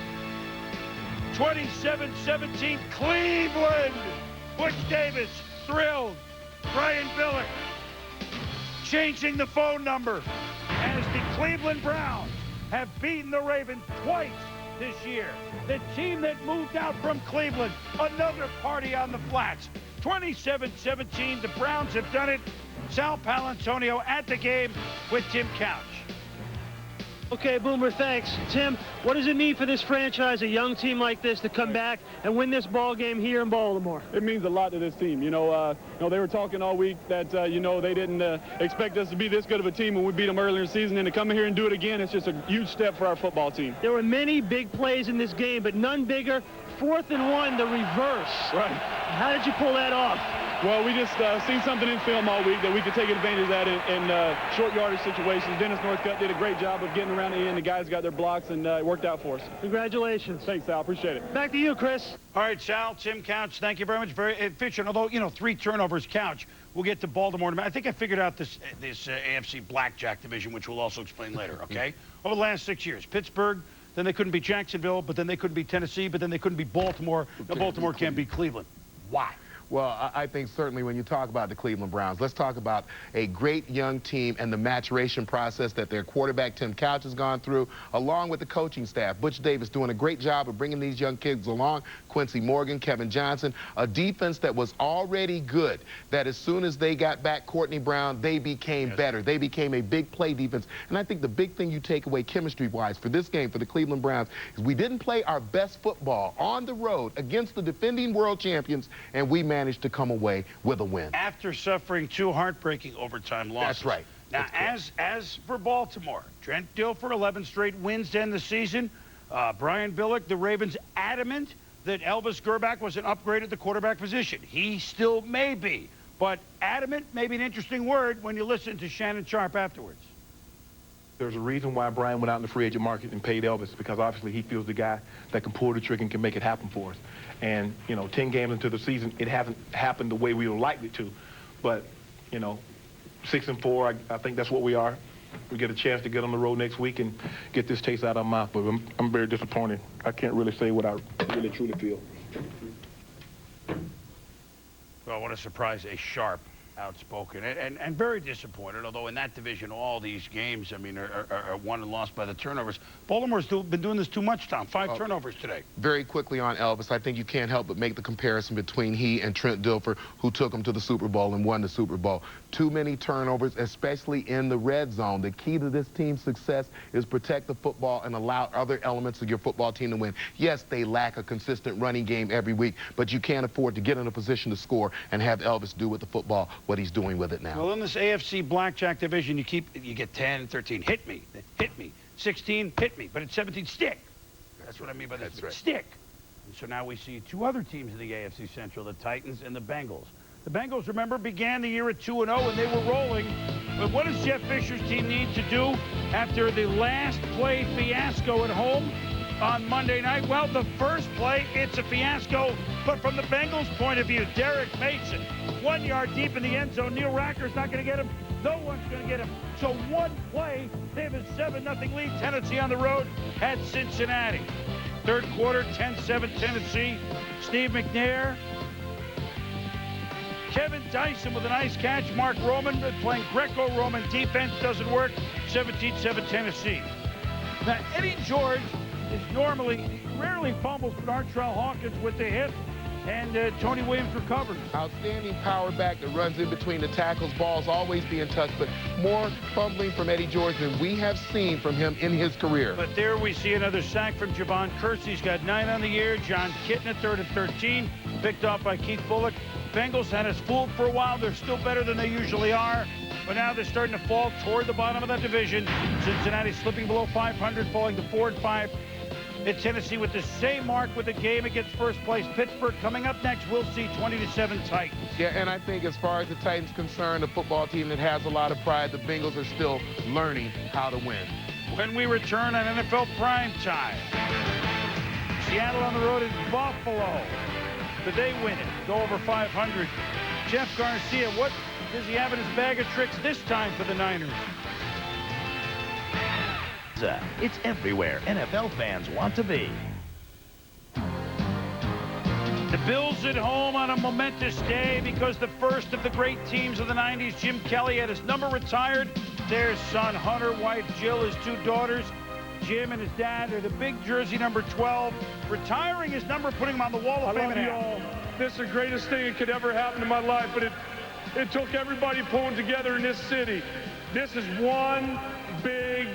27-17 Cleveland. Butch Davis thrilled. Brian Biller changing the phone number as the Cleveland Browns have beaten the Ravens twice this year. The team that moved out from Cleveland, another party on the flats. 27-17, the Browns have done it. Sal Palantonio at the game with Tim Couch. Okay, Boomer, thanks. Tim, what does it mean for this franchise, a young team like this, to come back and win this ball game here in Baltimore? It means a lot to this team. They were talking all week that, they didn't expect us to be this good of a team when we beat them earlier in the season, and to come here and do it again, it's just a huge step for our football team. There were many big plays in this game, but none bigger. 4th and 1, the reverse. Right. How did you pull that off? Well, we just seen something in film all week that we could take advantage of that in short yardage situations. Dennis Northcutt did a great job of getting around the end. The guys got their blocks, and it worked out for us. Congratulations. Thanks, Sal. Appreciate it. Back to you, Chris. All right, Sal, Tim Couch, thank you very much. Very efficient, although, 3 turnovers, Couch. We'll get to Baltimore. I think I figured out this AFC blackjack division, which we'll also explain later, okay? Over the last 6 years, Pittsburgh, then they couldn't beat Jacksonville, but then they couldn't beat Tennessee, but then they couldn't beat Baltimore. Now Baltimore can't beat Cleveland. Why? Well, I think certainly when you talk about the Cleveland Browns, let's talk about a great young team and the maturation process that their quarterback, Tim Couch, has gone through, along with the coaching staff. Butch Davis doing a great job of bringing these young kids along. Quincy Morgan, Kevin Johnson, a defense that was already good, that as soon as they got back Courtney Brown, they became better. They became a big play defense. And I think the big thing you take away chemistry-wise for this game for the Cleveland Browns is we didn't play our best football on the road against the defending world champions, and we managed managed to come away with a win. After suffering 2 heartbreaking overtime losses. That's right. Now, as for Baltimore, Trent Dilfer, 11 straight wins to end the season. Brian Billick, the Ravens, adamant that Elvis Grbac was an upgrade at the quarterback position. He still may be, but adamant may be an interesting word when you listen to Shannon Sharpe afterwards. There's a reason why Brian went out in the free agent market and paid Elvis, because obviously he feels the guy that can pull the trigger and can make it happen for us. And, you know, 10 games into the season, it hasn't happened the way we would like it to. But, you know, 6-4, I think that's what we are. We get a chance to get on the road next week and get this taste out of our mouth. But I'm very disappointed. I can't really say what I really truly feel. Well, what a surprise, a Sharp, outspoken, and very disappointed, although in that division, all these games, I mean, are won and lost by the turnovers. Baltimore's been doing this too much, Tom. 5 turnovers today. Very quickly on Elvis, I think you can't help but make the comparison between he and Trent Dilfer, who took him to the Super Bowl and won the Super Bowl. Too many turnovers, especially in the red zone. The key to this team's success is protect the football and allow other elements of your football team to win. Yes, they lack a consistent running game every week, but you can't afford to get in a position to score and have Elvis do with the football what he's doing with it now. Well, in this AFC blackjack division, you get 10, 13, hit me, 16, hit me, but it's 17, stick. That's what I mean by this. Right. Stick. And so now we see 2 other teams in the AFC Central, the Titans and the Bengals. The Bengals, remember, began the year at 2-0, and they were rolling. But what does Jeff Fisher's team need to do after the last play fiasco at home on Monday night? Well, the first play, it's a fiasco. But from the Bengals' point of view, Derek Mason, 1 yard deep in the end zone. Neil Racker's not going to get him. No one's going to get him. So one play, they have a 7-0 lead. Tennessee on the road at Cincinnati. Third quarter, 10-7 Tennessee. Steve McNair. Kevin Dyson with a nice catch. Mark Roman playing Greco-Roman defense. Doesn't work. 17-7 Tennessee. Now, Eddie George is rarely fumbles, but Artrell Hawkins with the hit, and Tony Williams recovers. Outstanding power back that runs in between the tackles. Balls always being touched, but more fumbling from Eddie George than we have seen from him in his career. But there we see another sack from Javon Kersey. He's got 9 on the year. John Kitten at 3rd and 13, picked off by Keith Bullock. Bengals had us fooled for a while. They're still better than they usually are, but now they're starting to fall toward the bottom of that division. Cincinnati slipping below 500, falling to 4-5. It's Tennessee with the same mark with a game against first place Pittsburgh. Coming up next, we'll see 20-7 Titans. Yeah, and I think as far as the Titans concerned, a football team that has a lot of pride, the Bengals are still learning how to win. When we return on NFL Primetime, Seattle on the road in Buffalo. Did they win it? Go over 500. Jeff Garcia, what does he have in his bag of tricks this time for the Niners? It's everywhere NFL fans want to be. The Bills at home on a momentous day because the first of the great teams of the 90s, Jim Kelly, had his number retired. Their son, Hunter, wife, Jill, his 2 daughters. Jim and his dad are the big jersey number 12, retiring his number, putting him on the wall of fame. I love you all. This is the greatest thing that could ever happen in my life, but it took everybody pulling together in this city. This is one big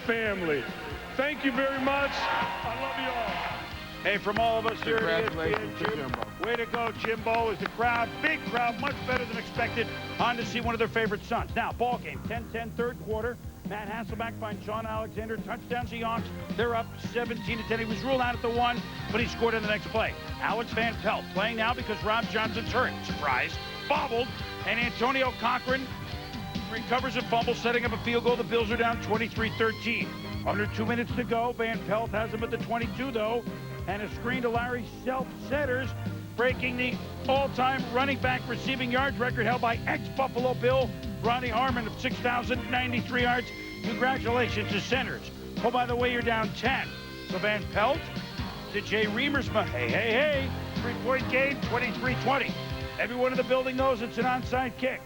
family. Thank you very much. I love you all. Hey, from all of us here at Congratulations to Jimbo. Way to go, Jimbo. As the crowd, big crowd, much better than expected, on to see one of their favorite sons. Now, ball game, 10-10, third quarter. Matt Hasselbeck finds Sean Alexander. Touchdown Seahawks. They're up 17-10. He was ruled out at the 1, but he scored in the next play. Alex Van Pelt playing now because Rob Johnson's hurt. Surprise. Bobbled. And Antonio Cochran recovers a fumble, setting up a field goal. The Bills are down 23-13. Under 2 minutes to go. Van Pelt has him at the 22, though. And a screen to Larry Self-Setters, breaking the all-time running back receiving yards record held by ex-Buffalo Bill Ronnie Harmon of 6,093 yards. Congratulations to Centers. Oh, by the way, you're down 10. So Van Pelt to Jay Reamersma. Hey. 3-point game, 23-20. Everyone in the building knows it's an onside kick.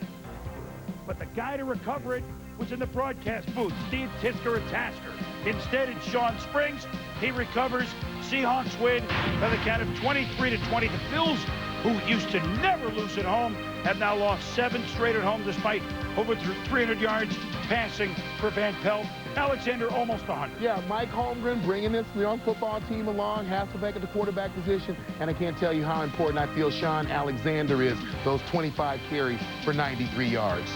But the guy to recover it was in the broadcast booth, Steve Tisker at Tasker. Instead, it's Sean Springs. He recovers. Seahawks win by the count of 23-20. The Bills, who used to never lose at home, have now lost 7 straight at home despite over 300 yards passing for Van Pelt. Alexander almost 100. Yeah, Mike Holmgren bringing this young football team along. Hasselbeck at the quarterback position. And I can't tell you how important I feel Sean Alexander is. Those 25 carries for 93 yards.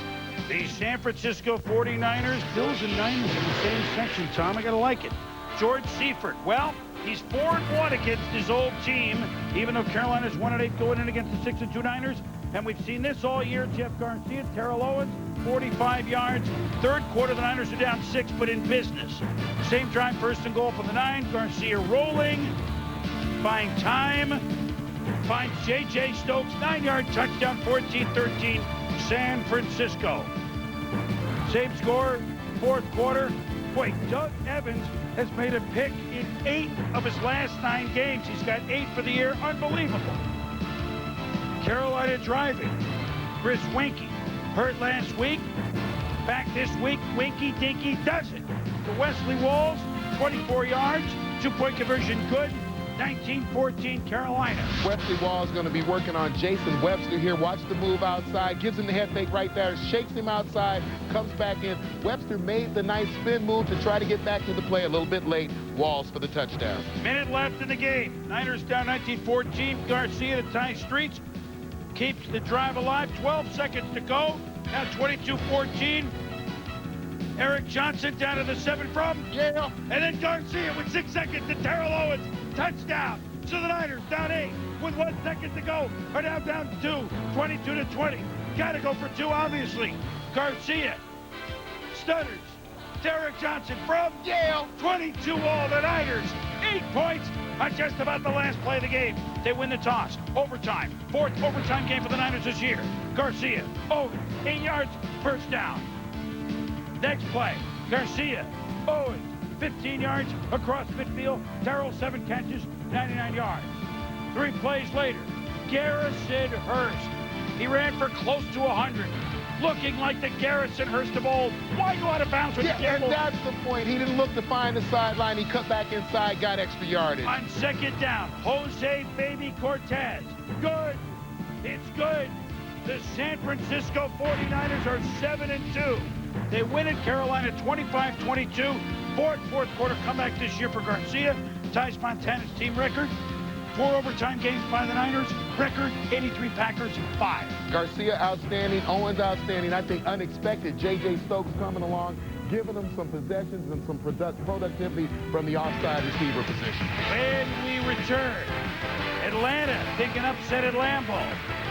The San Francisco 49ers, Bills and Niners in the same section, Tom. I got to like it. George Seifert, well, he's 4-1 against his old team, even though Carolina's 1-8 going in against the 6-2 Niners. And we've seen this all year. Jeff Garcia, Terrell Owens, 45 yards. Third quarter, the Niners are down 6, but in business. Same drive, first and goal from the 9. Garcia rolling, buying time, finds J.J. Stokes, 9-yard touchdown, 14-13, San Francisco. Same score, fourth quarter. Boy, Doug Evans has made a pick in 8 of his last 9 games. He's got 8 for the year. Unbelievable. Carolina driving. Chris Winkie, hurt last week. Back this week, Winkie Dinky does it. To Wesley Walls, 24 yards, 2-point conversion good. 19-14 Carolina. Wesley Walls going to be working on Jason Webster here. Watch the move outside. Gives him the head fake right there. Shakes him outside. Comes back in. Webster made the nice spin move to try to get back to the play a little bit late. Walls for the touchdown. Minute left in the game. Niners down 19-14. Garcia to tie streets. Keeps the drive alive. 12 seconds to go. Now 22-14. Eric Johnson down to the 7 from Yale. And then Garcia with 6 seconds to Terrell Owens. Touchdown. So the Niners down 8 with 1 second to go. Are now down 2. 22-20. Got to go for 2, obviously. Garcia stutters. Derek Johnson from Yale. 22 all. The Niners. 8 points on just about the last play of the game. They win the toss. Overtime. 4th overtime game for the Niners this year. Garcia. Owens. 8 yards. First down. Next play. Garcia. Owens. 15 yards across midfield. Terrell, 7 catches, 99 yards. 3 plays later, Garrison Hurst. He ran for close to 100. Looking like the Garrison Hurst of old. Why go out of bounds with the and that's the point. He didn't look to find the sideline. He cut back inside, got extra yardage. On second down, Jose Baby Cortez. Good. It's good. The San Francisco 49ers are 7-2. They win at Carolina 25-22. Fourth quarter comeback this year for Garcia. Ties Montana's team record. 4 overtime games by the Niners. Record 83 Packers 5. Garcia outstanding. Owens outstanding. I think unexpected. J.J. Stokes coming along, giving them some possessions and some productivity from the offside receiver position. When we return, Atlanta thinking upset at Lambeau.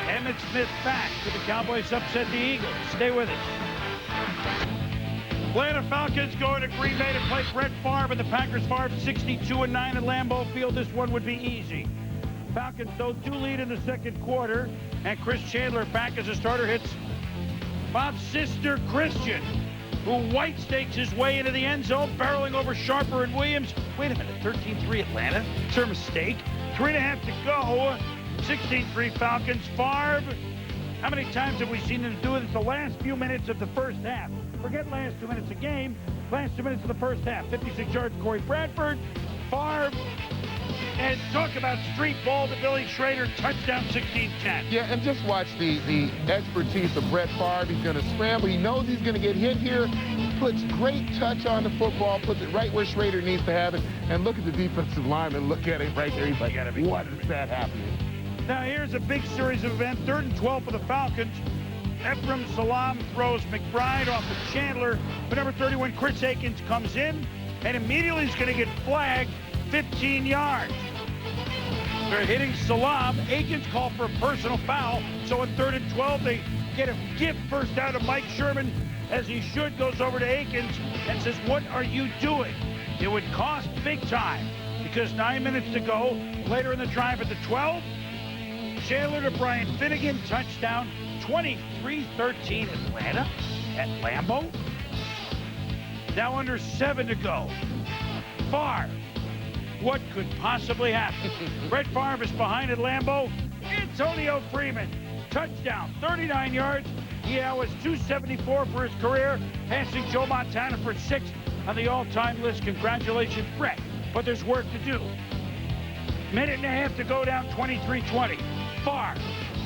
Emmitt Smith back to the Cowboys upset the Eagles. Stay with us. Atlanta Falcons going to Green Bay to play Brett Favre and the Packers. Favre 62-9 at Lambeau Field. This one would be easy. Falcons though 2 lead in the second quarter, and Chris Chandler back as a starter hits Bob's sister Christian, who white stakes his way into the end zone, barreling over Sharper and Williams. Wait a minute, 13-3 Atlanta? Is there a mistake? 3.5 to go. 16-3 Falcons. Favre. How many times have we seen them do it? It's the last few minutes of the first half. Forget last 2 minutes of game. Last 2 minutes of the first half. 56 yards, Corey Bradford. Favre. And talk about street ball to Billy Schrader. Touchdown 16-10. Yeah, and just watch the expertise of Brett Favre. He's going to scramble. He knows he's going to get hit here. Puts great touch on the football. Puts it right where Schrader needs to have it. And look at the defensive lineman. Look at him right there. He's like, what is that happening? Now here's a big series of events. 3rd and 12 for the Falcons. Ephraim Salam throws McBride off of Chandler. But number 31, Chris Akins, comes in. And immediately he's going to get flagged 15 yards. They're hitting Salam. Akins called for a personal foul. So in 3rd and 12, they get a gift first down to Mike Sherman. As he should, goes over to Akins and says, what are you doing? It would cost big time. Because 9 minutes to go. Later in the drive at the 12. Chandler to Brian Finnegan, touchdown, 23-13 Atlanta at Lambeau. Now under 7 to go. Favre, what could possibly happen? Brett Favre is behind at Lambeau. Antonio Freeman, touchdown, 39 yards. He now has 274 for his career, passing Joe Montana for 6th on the all-time list. Congratulations, Brett. But there's work to do. Minute and a half to go, down 23-20. Favre,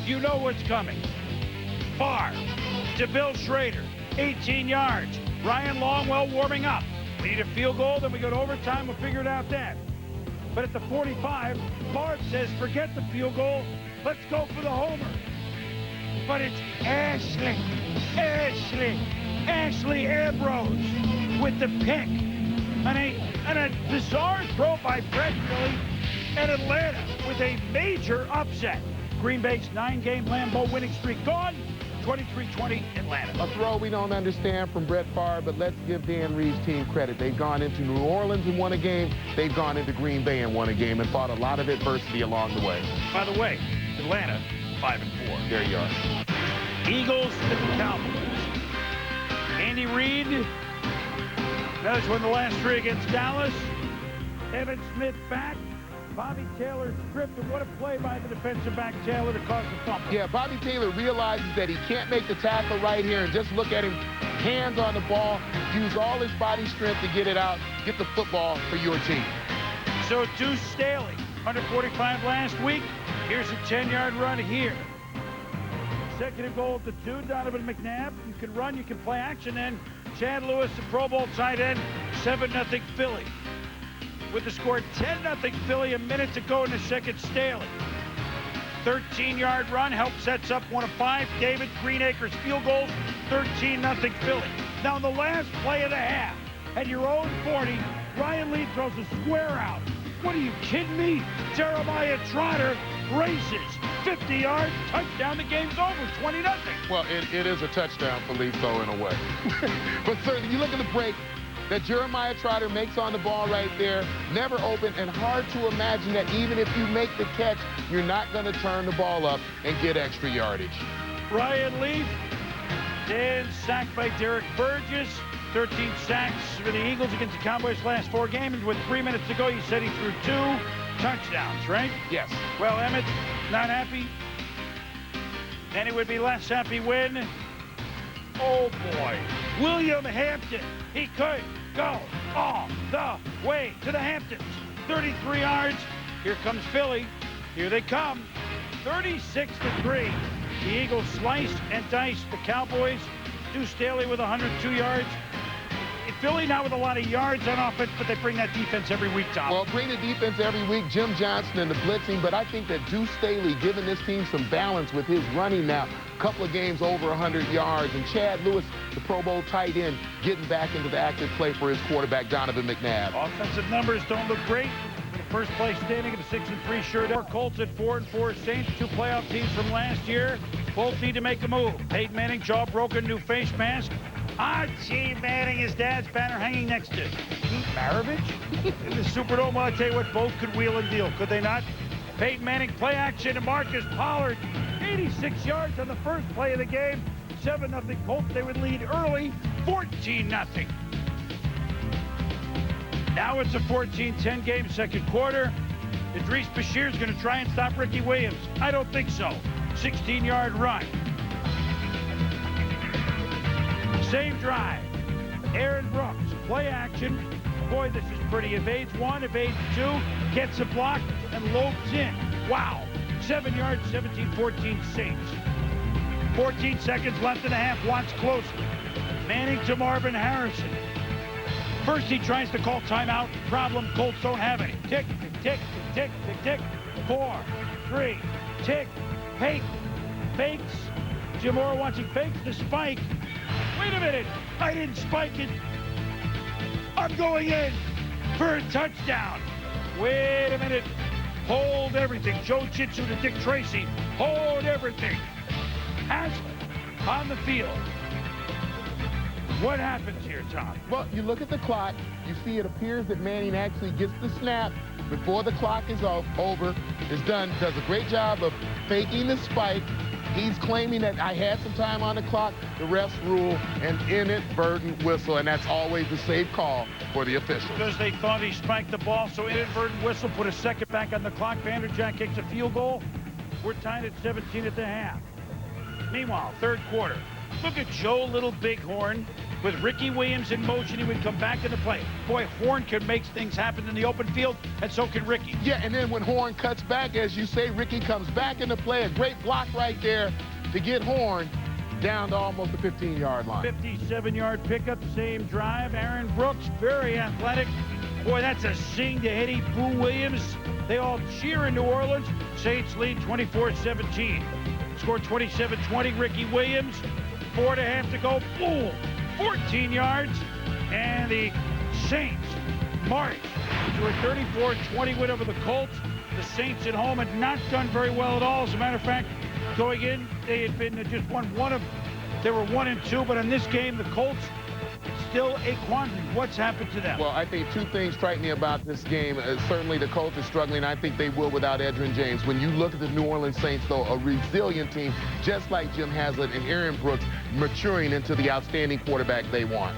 you know what's coming. Favre to Bill Schrader, 18 yards. Ryan Longwell warming up. We need a field goal, then we go to overtime. We'll figure it out then. But at the 45, Bart says, forget the field goal. Let's go for the homer. But it's Ashley Ambrose with the pick. And a bizarre throw by Brett Philly, and Atlanta with a major upset. Green Bay's 9-game Lambeau winning streak gone. 23-20 Atlanta. A throw we don't understand from Brett Favre, but let's give Dan Reeves' team credit. They've gone into New Orleans and won a game. They've gone into Green Bay and won a game and fought a lot of adversity along the way. By the way, Atlanta 5-4. There you are. Eagles to the Cowboys. Andy Reid. Notice when the last three against Dallas. Evan Smith back. Bobby Taylor stripped, and what a play by the defensive back Taylor to cause the fumble. Yeah, Bobby Taylor realizes that he can't make the tackle right here, and just look at him, hands on the ball, use all his body strength to get it out, get the football for your team. So Deuce Staley, 145 last week. Here's a 10-yard run here. Consecutive goal at the 2, Donovan McNabb. You can run, you can play action, and Chad Lewis, the Pro Bowl tight end, 7-0 Philly. With the score 10-0 Philly, a minute to go in the second. Staley. 13-yard run, sets up one of 5. David Greenacre's field goals, 13-0 Philly. Now in the last play of the half, at your own 40, Ryan Lee throws a square out. What are you kidding me? Jeremiah Trotter races. 50 yards, touchdown, the game's over, 20-0. Well, it is a touchdown for Lee, though, in a way. But certainly, you look at the break that Jeremiah Trotter makes on the ball right there, never open, and hard to imagine that even if you make the catch, you're not going to turn the ball up and get extra yardage. Ryan Leaf, then sacked by Derek Burgess. 13 sacks for the Eagles against the Cowboys last 4 games. With 3 minutes to go, you said he threw 2 touchdowns, right? Yes. Well, Emmett, not happy. And it would be less happy when, oh boy, William Hampton. He could go all the way to the Hamptons. 33 yards. Here comes Philly. Here they come. 36-3. The Eagles sliced and diced the Cowboys. Deuce Staley with 102 yards. Philly now with a lot of yards on offense, but they bring that defense every week, Tom. Well, bring the defense every week, Jim Johnson and the blitzing, but I think that Deuce Staley giving this team some balance with his running now. A couple of games over 100 yards, and Chad Lewis, the Pro Bowl tight end, getting back into the active play for his quarterback, Donovan McNabb. Offensive numbers don't look great. For the first place standing at a 6-3 sure. Colts at 4-4. Saints, 2 playoff teams from last year. Both need to make a move. Peyton Manning, jaw broken, new face mask. Archie Manning, his dad's banner hanging next to Pete Maravich. In the Superdome, I'll tell you what, both could wheel and deal, could they not? Peyton Manning, play action to Marcus Pollard. 86 yards on the first play of the game. 7-0 Colts. They would lead early, 14-0. Now it's a 14-10 game, second quarter. Idris Bashir's going to try and stop Ricky Williams. I don't think so. 16-yard run. Same drive. Aaron Brooks, play action. Boy, this is pretty. Evades 1, evades 2, gets a block, and lopes in. Wow. 7 yards, 17-14 Saints. 14 seconds left in the half. Watch closely. Manning to Marvin Harrison. First, he tries to call timeout. Problem, Colts don't have any. Tick, tick, tick, tick, tick. 4, 3, tick. Peyton fakes. Jim Moore watching fakes the spike. Wait a minute. I didn't spike it. I'm going in for a touchdown. Wait a minute. Hold everything. Joe Jitsu to Dick Tracy. Hold everything. Haslett on the field. What happens here, Tom? Well, you look at the clock. You see it appears that Manning actually gets the snap before the clock is over. Is done. Does a great job of faking the spike. He's claiming that I had some time on the clock. The refs rule an inadvertent whistle, and that's always the safe call for the officials. Because they thought he spiked the ball, so inadvertent whistle, put a second back on the clock. Vanderjagt kicks a field goal. We're tied at 17 at the half. Meanwhile, third quarter. Look at Joe Little Bighorn. With Ricky Williams in motion, he would come back into play. Boy, Horn can make things happen in the open field, and so can Ricky. Yeah, and then when Horn cuts back, as you say, Ricky comes back into play. A great block right there to get Horn. down to almost the 15-yard line. 57-yard pickup, same drive. Aaron Brooks, very athletic. Boy, that's a sing to Eddie Boo Williams. They all cheer in New Orleans. Saints lead 24-17. Score 27-20. Ricky Williams, 4.5 to go. Boom, 14 yards. And the Saints march to a 34-20 win over the Colts. The Saints at home had not done very well at all. As a matter of fact, going in, they had been just they were 1-2, but in this game, the Colts still a quandary. What's happened to them? Well, I think two things strike me about this game. Certainly the Colts are struggling. I think they will without Edgerrin James. When you look at the New Orleans Saints, though, a resilient team, just like Jim Haslett and Aaron Brooks, maturing into the outstanding quarterback they want.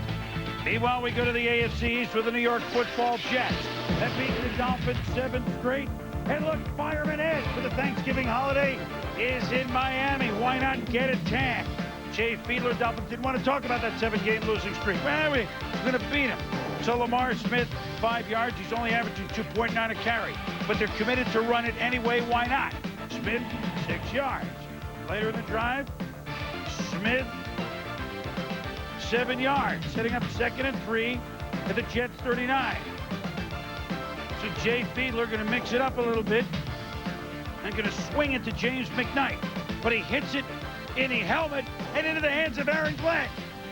Meanwhile, we go to the AFC East with the New York Football Jets. That beat the Dolphins 7 straight. And look, Fireman Ed for the Thanksgiving holiday is in Miami. Why not get a tan? Jay Fiedler, Dolphins didn't want to talk about that 7-game losing streak. Well, we're going to beat him. So Lamar Smith, 5 yards. He's only averaging 2.9 a carry. But they're committed to run it anyway. Why not? Smith, 6 yards. Later in the drive, Smith, 7 yards. Setting up 2nd and 3 at the Jets 39. So Jay Fiedler going to mix it up a little bit and going to swing it to James McKnight. But he hits it in the helmet and into the hands of Aaron Glenn.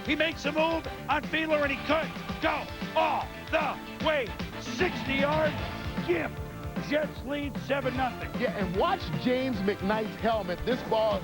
He makes a move on Fiedler and he could go all the way. 60-yard gift. Jets lead 7-0. Yeah, and watch James McKnight's helmet. This ball